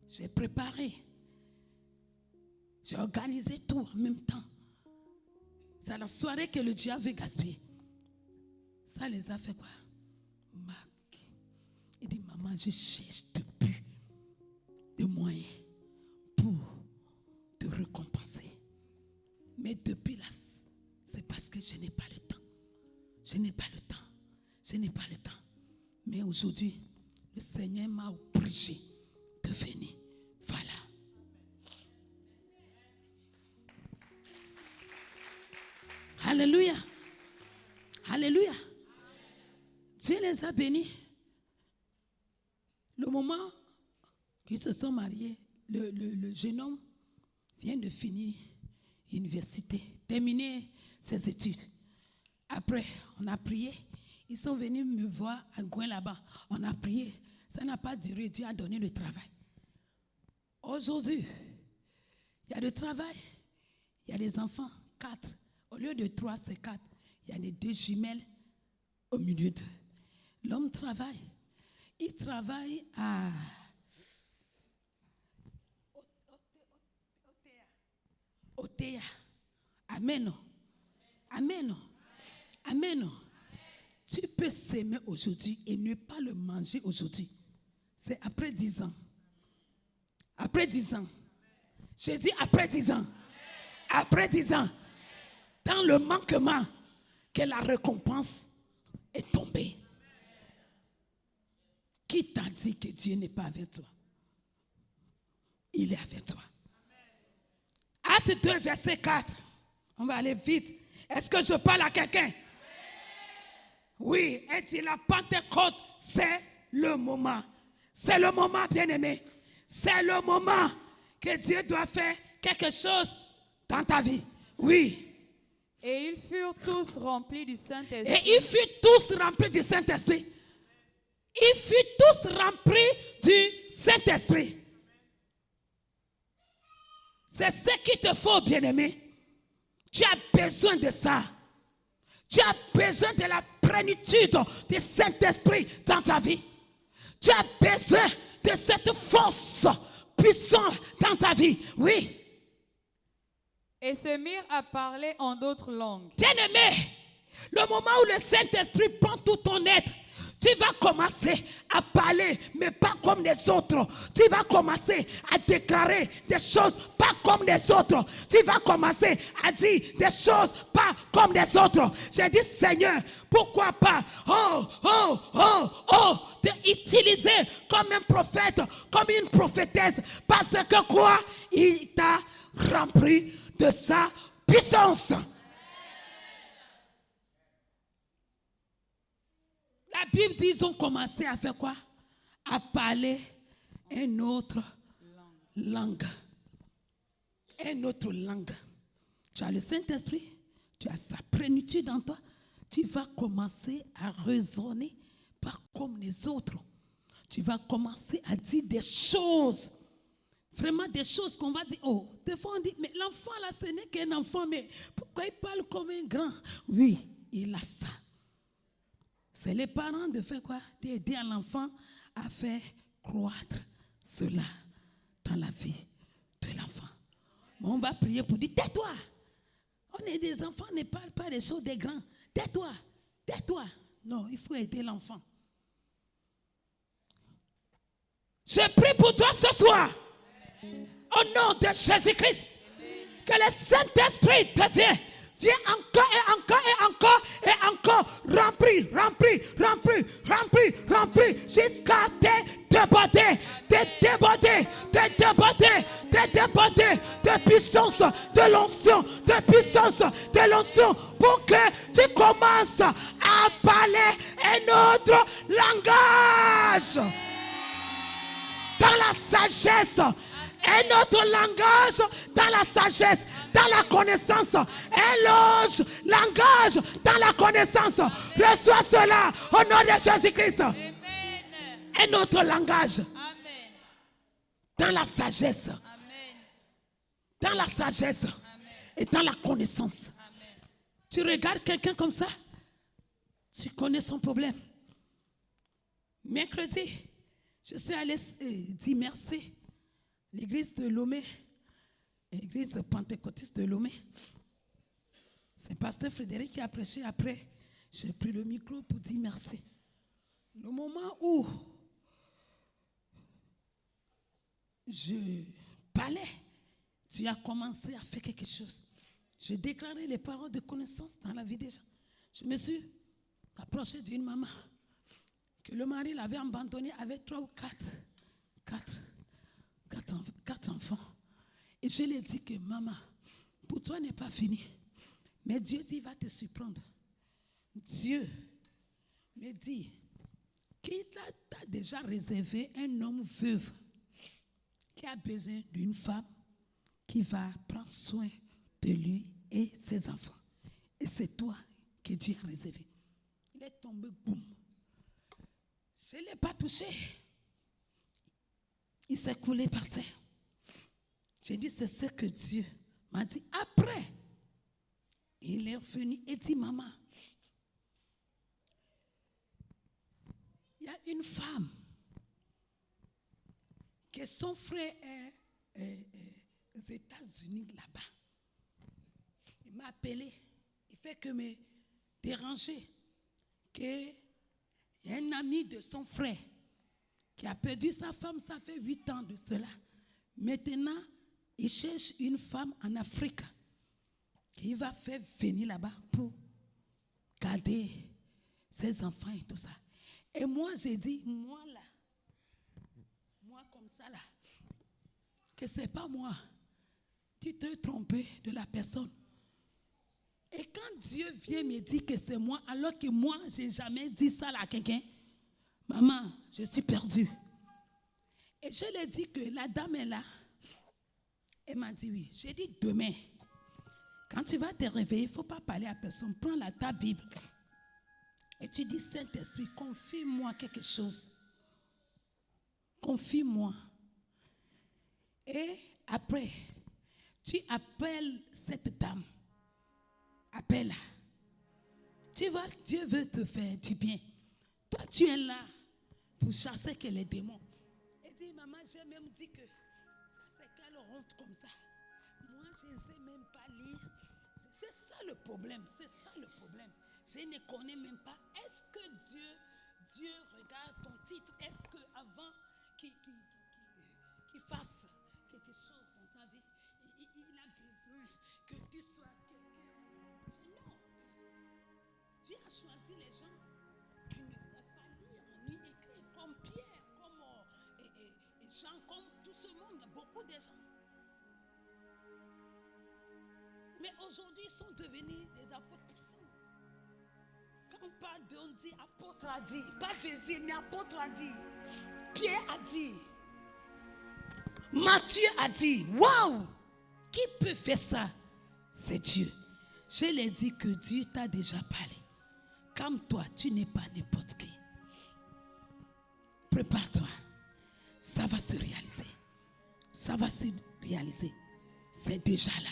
J'ai préparé. J'ai organisé tout en même temps. C'est la soirée que le diable veut gaspiller. Ça les a fait quoi? Il dit, maman, je cherche depuis des moyens pour te récompenser. Mais depuis là, c'est parce que je n'ai pas le temps. Je n'ai pas le temps. Je n'ai pas le temps. Mais aujourd'hui, le Seigneur m'a obligé de venir. Voilà. Alléluia. Alléluia. Dieu les a bénis. Le moment qu'ils se sont mariés, le jeune homme vient de finir l'université, terminer ses études. Après, on a prié. Ils sont venus me voir à Gouin là-bas. On a prié. Ça n'a pas duré. Dieu a donné le travail. Aujourd'hui, il y a le travail. Il y a des enfants, 4. Au lieu de 3, c'est 4. Il y a les 2 jumelles au milieu d'eux. L'homme travaille. Il travaille à Otea. Amen. Amen. Amen. Tu peux s'aimer aujourd'hui et ne pas le manger aujourd'hui. C'est après 10 ans. Après 10 ans. J'ai dit après 10 ans. Après 10 ans. Dans le manquement que la récompense est tombée. Qui t'a dit que Dieu n'est pas avec toi? Il est avec toi. Acte 2, verset 4. On va aller vite. Est-ce que je parle à quelqu'un? Oui, et dit la Pentecôte, c'est le moment. C'est le moment, bien-aimé. C'est le moment que Dieu doit faire quelque chose dans ta vie. Oui. Et ils furent tous remplis du Saint-Esprit. Et ils furent tous remplis du Saint-Esprit. Ils furent tous remplis du Saint-Esprit. C'est ce qu'il te faut, bien-aimé. Tu as besoin de ça. Tu as besoin de la plénitude du Saint-Esprit dans ta vie. Tu as besoin de cette force puissante dans ta vie. Oui. Et se mirent à parler en d'autres langues. Bien-aimé, le moment où le Saint-Esprit prend tout ton être, tu vas commencer à parler, mais pas comme les autres. Tu vas commencer à déclarer des choses pas comme les autres. Tu vas commencer à dire des choses pas comme les autres. J'ai dit, Seigneur, pourquoi pas, d'utiliser comme un prophète, comme une prophétesse, parce que quoi? Il t'a rempli de sa puissance. La Bible dit qu'ils ont commencé à faire quoi? À parler une autre langue. Une autre langue. Tu as le Saint-Esprit, tu as sa plénitude en toi. Tu vas commencer à raisonner pas comme les autres. Tu vas commencer à dire des choses. Vraiment des choses qu'on va dire. Oh, des fois on dit, mais l'enfant là, ce n'est qu'un enfant, mais pourquoi il parle comme un grand? Oui, il a ça. C'est les parents de faire quoi? D'aider l'enfant à faire croître cela dans la vie de l'enfant. Mais on va prier pour dire, tais-toi. On est des enfants, on ne parle pas des choses des grands. Tais-toi, tais-toi. Non, il faut aider l'enfant. Je prie pour toi ce soir. Au nom de Jésus-Christ. Que le Saint-Esprit de Dieu viens encore et encore et encore et encore remplir, jusqu'à te déborder de puissance, de l'onction, pour que tu commences à parler un autre langage. Dans la sagesse Un autre langage dans la sagesse, dans la connaissance. Un autre langage dans la connaissance. Reçois cela au nom de Jésus-Christ. Un autre langage dans la sagesse. Dans la sagesse et dans la connaissance. Tu regardes quelqu'un comme ça, tu connais son problème. Mercredi, je suis allée dire merci. L'église de Lomé, l'église pentecôtiste de Lomé. C'est pasteur Frédéric qui a prêché. Après, j'ai pris le micro pour dire merci. Le moment où je parlais, tu as commencé à faire quelque chose. Je déclarais les paroles de connaissance dans la vie des gens. Je me suis approché d'une maman que le mari l'avait abandonnée avec 3 ou 4 enfants. Et je lui ai dit que maman, pour toi n'est pas fini. Mais Dieu dit, il va te surprendre. Dieu me dit qu'il t'a déjà réservé un homme veuve qui a besoin d'une femme qui va prendre soin de lui et ses enfants. Et c'est toi que Dieu a réservé. Il est tombé, boum. Je ne l'ai pas touché. Il s'est coulé par terre. J'ai dit, c'est ce que Dieu m'a dit. Après, il est revenu et dit, maman, il y a une femme que son frère est aux États-Unis là-bas. Il m'a appelé. Il fait que me déranger. Il y a un ami de son frère qui a perdu sa femme, ça fait 8 ans de cela. Maintenant, il cherche une femme en Afrique qui va faire venir là-bas pour garder ses enfants et tout ça. Et moi, j'ai dit, moi comme ça là, que c'est pas moi. Tu te trompes de la personne. Et quand Dieu vient me dire que c'est moi, alors que moi, je n'ai jamais dit ça à quelqu'un, maman, je suis perdue. Et je lui ai dit que la dame est là. Elle m'a dit oui. J'ai dit demain, quand tu vas te réveiller, il ne faut pas parler à personne. Prends ta Bible et tu dis, Saint-Esprit, confie-moi quelque chose. Confie-moi. Et après, tu appelles cette dame. Appelle-la. Tu vois, Dieu veut te faire du bien. Toi, tu es là pour chasser que les démons. Elle dit, maman, j'ai même dit que ça c'est qu'elle rentre comme ça. Moi, je ne sais même pas lire. C'est ça le problème. C'est ça le problème. Je ne connais même pas. Est-ce que Dieu regarde ton titre? Est-ce qu'avant qu'il fasse quelque chose dans ta vie, il a besoin que tu sois quelqu'un? Non. Dieu a choisi les gens qui ne savent pas lire ni écrire, comme Pierre, comme Jean, comme tout ce monde, beaucoup de gens. Mais aujourd'hui, ils sont devenus des apôtres puissants. Quand on parle on dit apôtre a dit, pas Jésus, mais apôtre a dit. Pierre a dit. Matthieu a dit. Waouh! Qui peut faire ça? C'est Dieu. Je l'ai dit que Dieu t'a déjà parlé. Comme toi, tu n'es pas n'importe qui. Prépare-toi. Ça va se réaliser. Ça va se réaliser. C'est déjà là.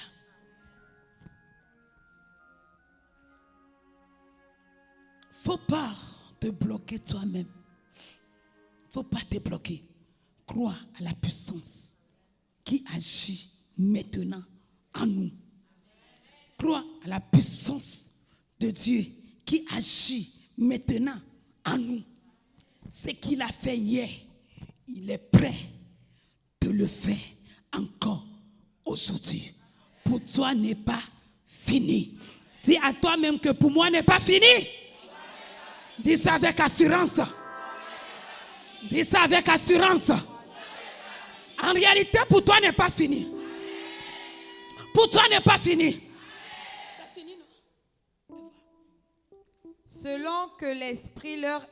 Faut pas te bloquer toi-même. Faut pas te bloquer. Crois à la puissance qui agit maintenant en nous. Crois à la puissance de Dieu qui agit maintenant en nous. Ce qu'il a fait hier, il est prêt de le faire encore aujourd'hui. Pour toi n'est pas fini. Dis à toi-même que pour moi n'est pas fini. Dis ça avec assurance. Dis ça avec assurance. En réalité, pour toi n'est pas fini. Pour toi n'est pas fini. C'est fini, non? Selon que l'Esprit leur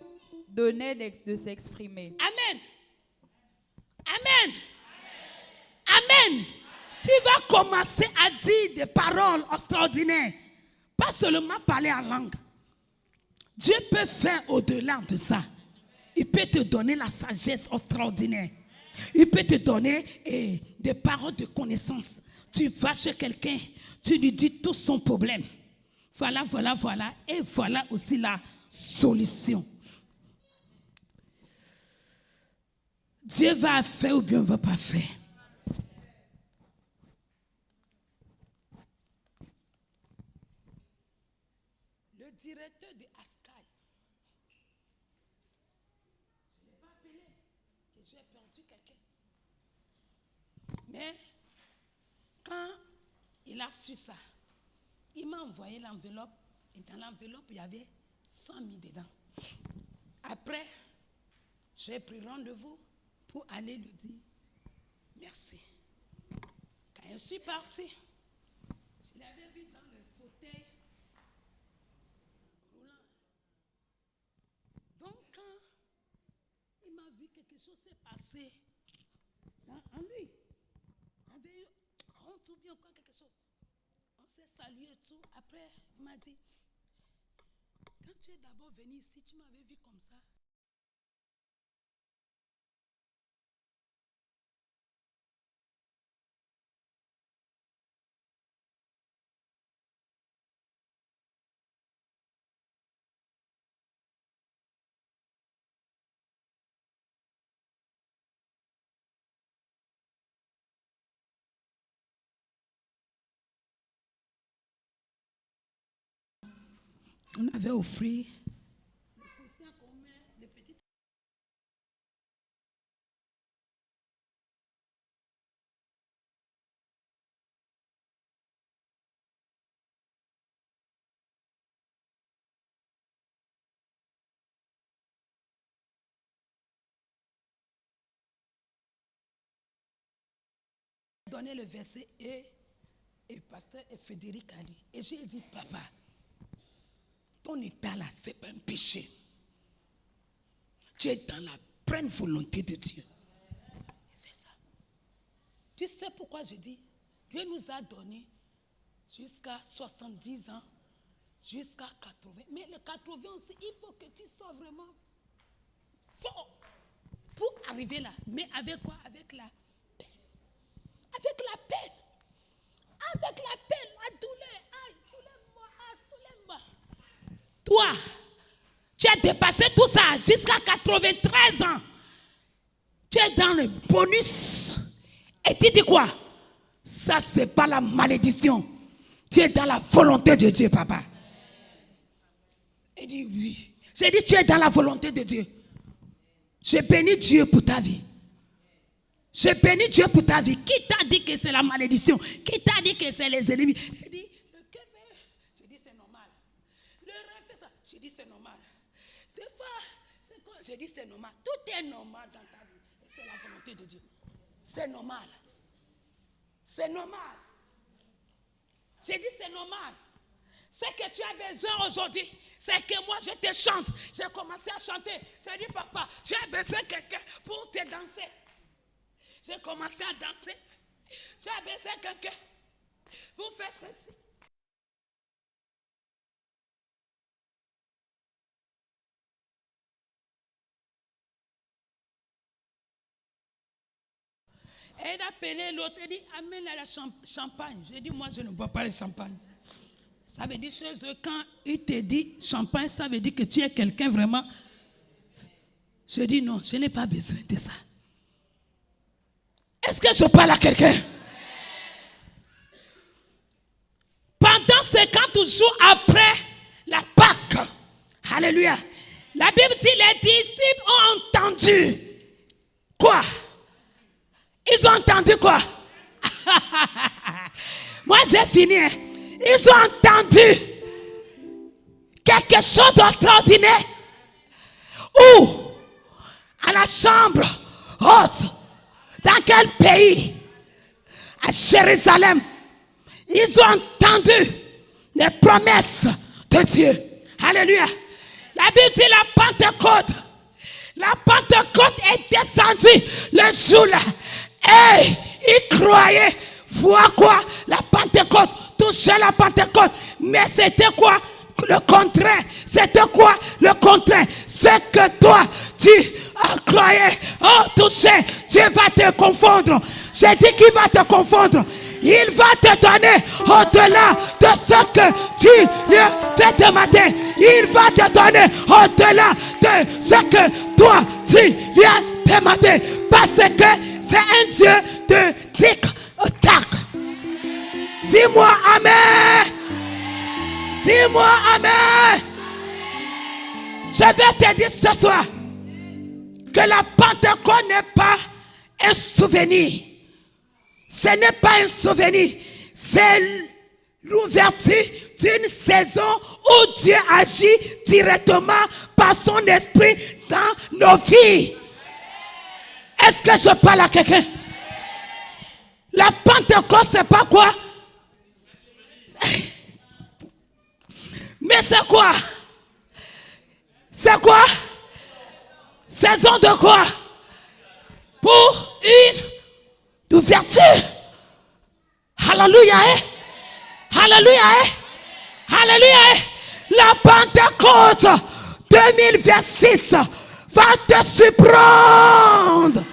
donnait de s'exprimer. Amen. Amen. Amen. Tu vas commencer à dire des paroles extraordinaires. Pas seulement parler en langue. Dieu peut faire au-delà de ça. Il peut te donner la sagesse extraordinaire. Il peut te donner des paroles de connaissance. Tu vas chez quelqu'un, tu lui dis tout son problème. Voilà, voilà, voilà. Et voilà aussi la solution. Dieu va faire ou bien ne va pas faire. Le directeur de Ascal, je ne l'ai pas appelé, que j'ai perdu quelqu'un. Mais quand il a su ça, il m'a envoyé l'enveloppe. Et dans l'enveloppe, il y avait 100 000 dedans. Après, j'ai pris rendez-vous pour aller lui dire merci. Quand je suis partie, je l'avais vu dans le fauteuil roulant. Donc, quand il m'a vu, quelque chose s'est passé en lui. On avait eu honte ou bien quoi, quelque chose. On s'est salué et tout. Après, il m'a dit, quand tu es d'abord venu ici, tu m'avais vu comme ça. On avait offert le coussin qu'on met, les petites. Donné le verset et pasteur et Frédéric a lu. Et j'ai dit, papa, ton état là, c'est pas un péché. Tu es dans la pleine volonté de Dieu. Il fait ça. Tu sais pourquoi je dis, Dieu nous a donné jusqu'à 70 ans, jusqu'à 80. Mais le 80 aussi, il faut que tu sois vraiment fort pour arriver là. Mais avec quoi? Avec la peine. Avec la peine. Avec la peine, la douleur. Aïe, soulève-moi. Toi, tu as dépassé tout ça jusqu'à 93 ans. Tu es dans le bonus. Et tu dis quoi? Ça, c'est pas la malédiction. Tu es dans la volonté de Dieu, papa. Il dit oui. J'ai dit, tu es dans la volonté de Dieu. Je bénis Dieu pour ta vie. Je bénis Dieu pour ta vie. Qui t'a dit que c'est la malédiction? Qui t'a dit que c'est les ennemis? Il dit, le cœur fait. Je dis, c'est normal. Le rêve fait ça. Je dis, c'est normal. Des fois, c'est quoi? Je dis, c'est normal. Tout est normal dans ta vie. C'est la volonté de Dieu. C'est normal. C'est normal. J'ai dit, c'est normal. Ce que tu as besoin aujourd'hui, c'est que moi, je te chante. J'ai commencé à chanter. J'ai dit, papa, tu as besoin de quelqu'un pour te danser. J'ai commencé à danser. Tu as besoin de quelqu'un pour faire ceci. Elle a appelé l'autre, elle dit, amène la champagne. J'ai dit, moi, je ne bois pas le champagne. Ça veut dire, chez eux, quand il te dit champagne, ça veut dire que tu es quelqu'un vraiment. Je dis, non, je n'ai pas besoin de ça. Est-ce que je parle à quelqu'un? Pendant 50 jours après la Pâque, alléluia, la Bible dit, les disciples ont entendu quoi? Ils ont entendu quoi? Moi, j'ai fini. Ils ont entendu quelque chose d'extraordinaire. Où? À la chambre haute. Dans quel pays? À Jérusalem. Ils ont entendu les promesses de Dieu. Alléluia. La Bible dit la Pentecôte. La Pentecôte est descendue le jour-là. Et Ils croyaient voir quoi? La Pentecôte, toucher la Pentecôte. Mais c'était quoi? Le contraire. C'était quoi? Le contraire. Ce que toi, tu croyais, toucher, Dieu va te confondre. J'ai dit qu'il va te confondre. Il va te donner au-delà de ce que tu lui fais demander. Il va te donner au-delà de ce que toi tu lui as demandé. Parce que c'est un Dieu de tic-tac. Dis-moi amen. Dis-moi amen. Je vais te dire ce soir que la Pentecôte n'est pas un souvenir. Ce n'est pas un souvenir. C'est l'ouverture d'une saison où Dieu agit directement par son esprit dans nos vies. Est-ce que je parle à quelqu'un? La Pentecôte, c'est pas quoi? Mais c'est quoi? C'est quoi? Saison de quoi? Pour une ouverture. Alléluia. Alléluia. Alléluia. La Pentecôte 2026 va te surprendre.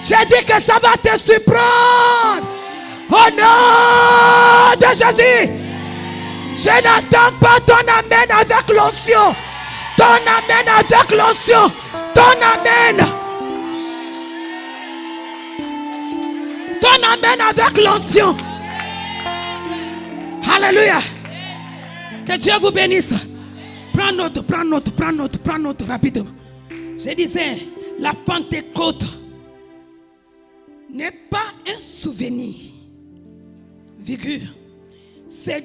J'ai dit que ça va te surprendre. Au nom de Jésus. Je n'attends pas ton amen avec l'onction. Ton amen avec l'onction. Ton amen. Ton amen avec l'onction. Alléluia. Que Dieu vous bénisse. Prends note rapidement. Je disais, la Pentecôte n'est pas un souvenir. Virgule. C'est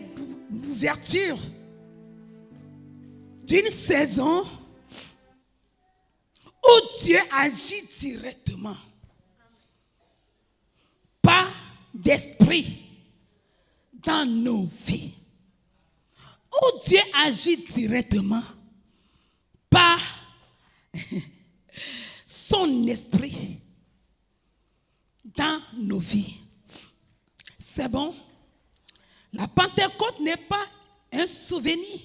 l'ouverture d'une saison où Dieu agit directement. Pas d'esprit dans nos vies. Où Dieu agit directement par son esprit dans nos vies. C'est bon? La Pentecôte n'est pas un souvenir.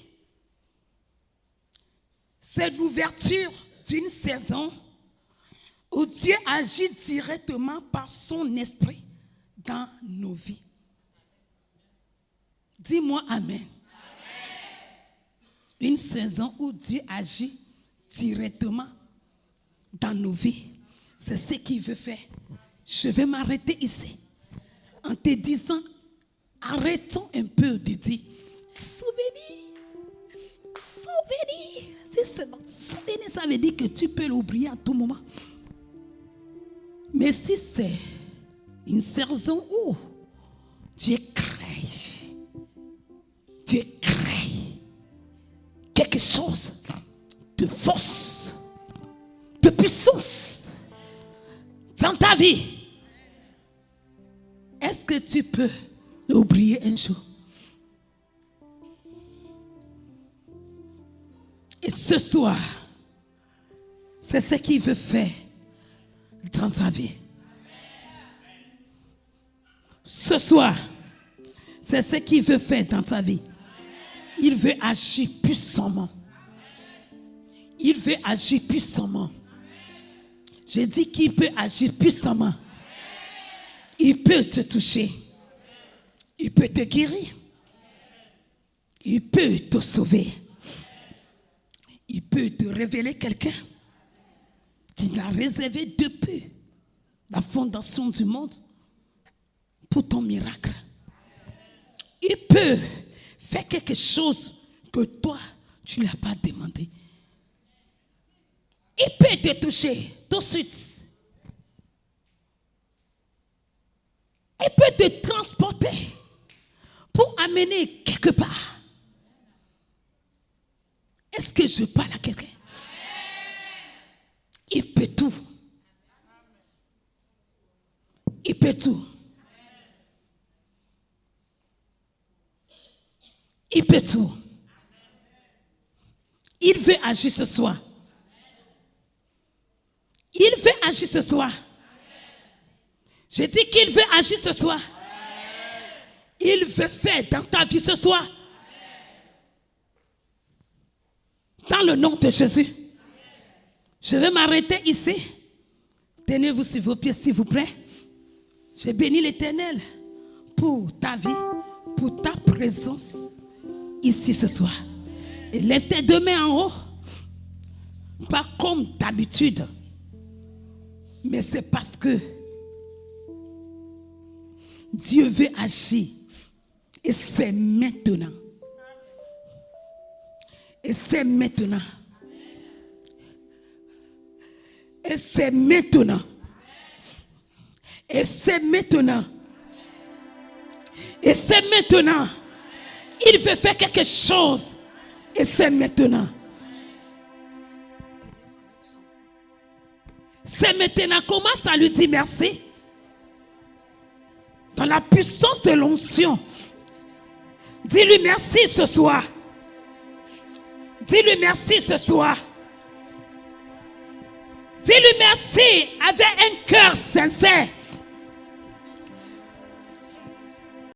C'est l'ouverture d'une saison où Dieu agit directement par son esprit dans nos vies. Dis-moi amen. Une saison où Dieu agit directement dans nos vies. C'est ce qu'il veut faire. Je vais m'arrêter ici en te disant, arrêtons un peu de dire souvenir. Souvenir. C'est seulement souvenir, ça veut dire que tu peux l'oublier à tout moment. Mais si c'est une saison où Dieu crée quelque chose de force, de puissance dans ta vie, est-ce que tu peux oublier un jour? Et ce soir, c'est ce qu'il veut faire dans ta vie. Ce soir, c'est ce qu'il veut faire dans ta vie. Il veut agir puissamment. Il veut agir puissamment. J'ai dit qu'il peut agir puissamment. Il peut te toucher. Il peut te guérir. Il peut te sauver. Il peut te révéler quelqu'un qu'il a réservé depuis la fondation du monde pour ton miracle. Il peut faire quelque chose que toi, tu ne l'as pas demandé. Il peut te toucher tout de suite. Il peut te transporter pour amener quelque part. Est-ce que je parle à quelqu'un? Il peut tout. Il peut tout. Il peut tout. Il veut agir ce soir. Il veut agir ce soir. J'ai dit qu'il veut agir ce soir. Il veut faire dans ta vie ce soir. Dans le nom de Jésus. Je vais m'arrêter ici. Tenez-vous sur vos pieds, s'il vous plaît. J'ai béni l'Éternel pour ta vie, pour ta présence ici ce soir. Et lève tes deux mains en haut. Pas comme d'habitude. Mais c'est parce que Dieu veut agir. Et c'est maintenant. Et c'est maintenant. Et c'est maintenant. Et c'est maintenant. Et c'est maintenant. Il veut faire quelque chose. Et c'est maintenant. C'est maintenant. Commence à lui dire merci. Dans la puissance de l'onction. Dis-lui merci ce soir. Dis-lui merci ce soir. Dis-lui merci avec un cœur sincère.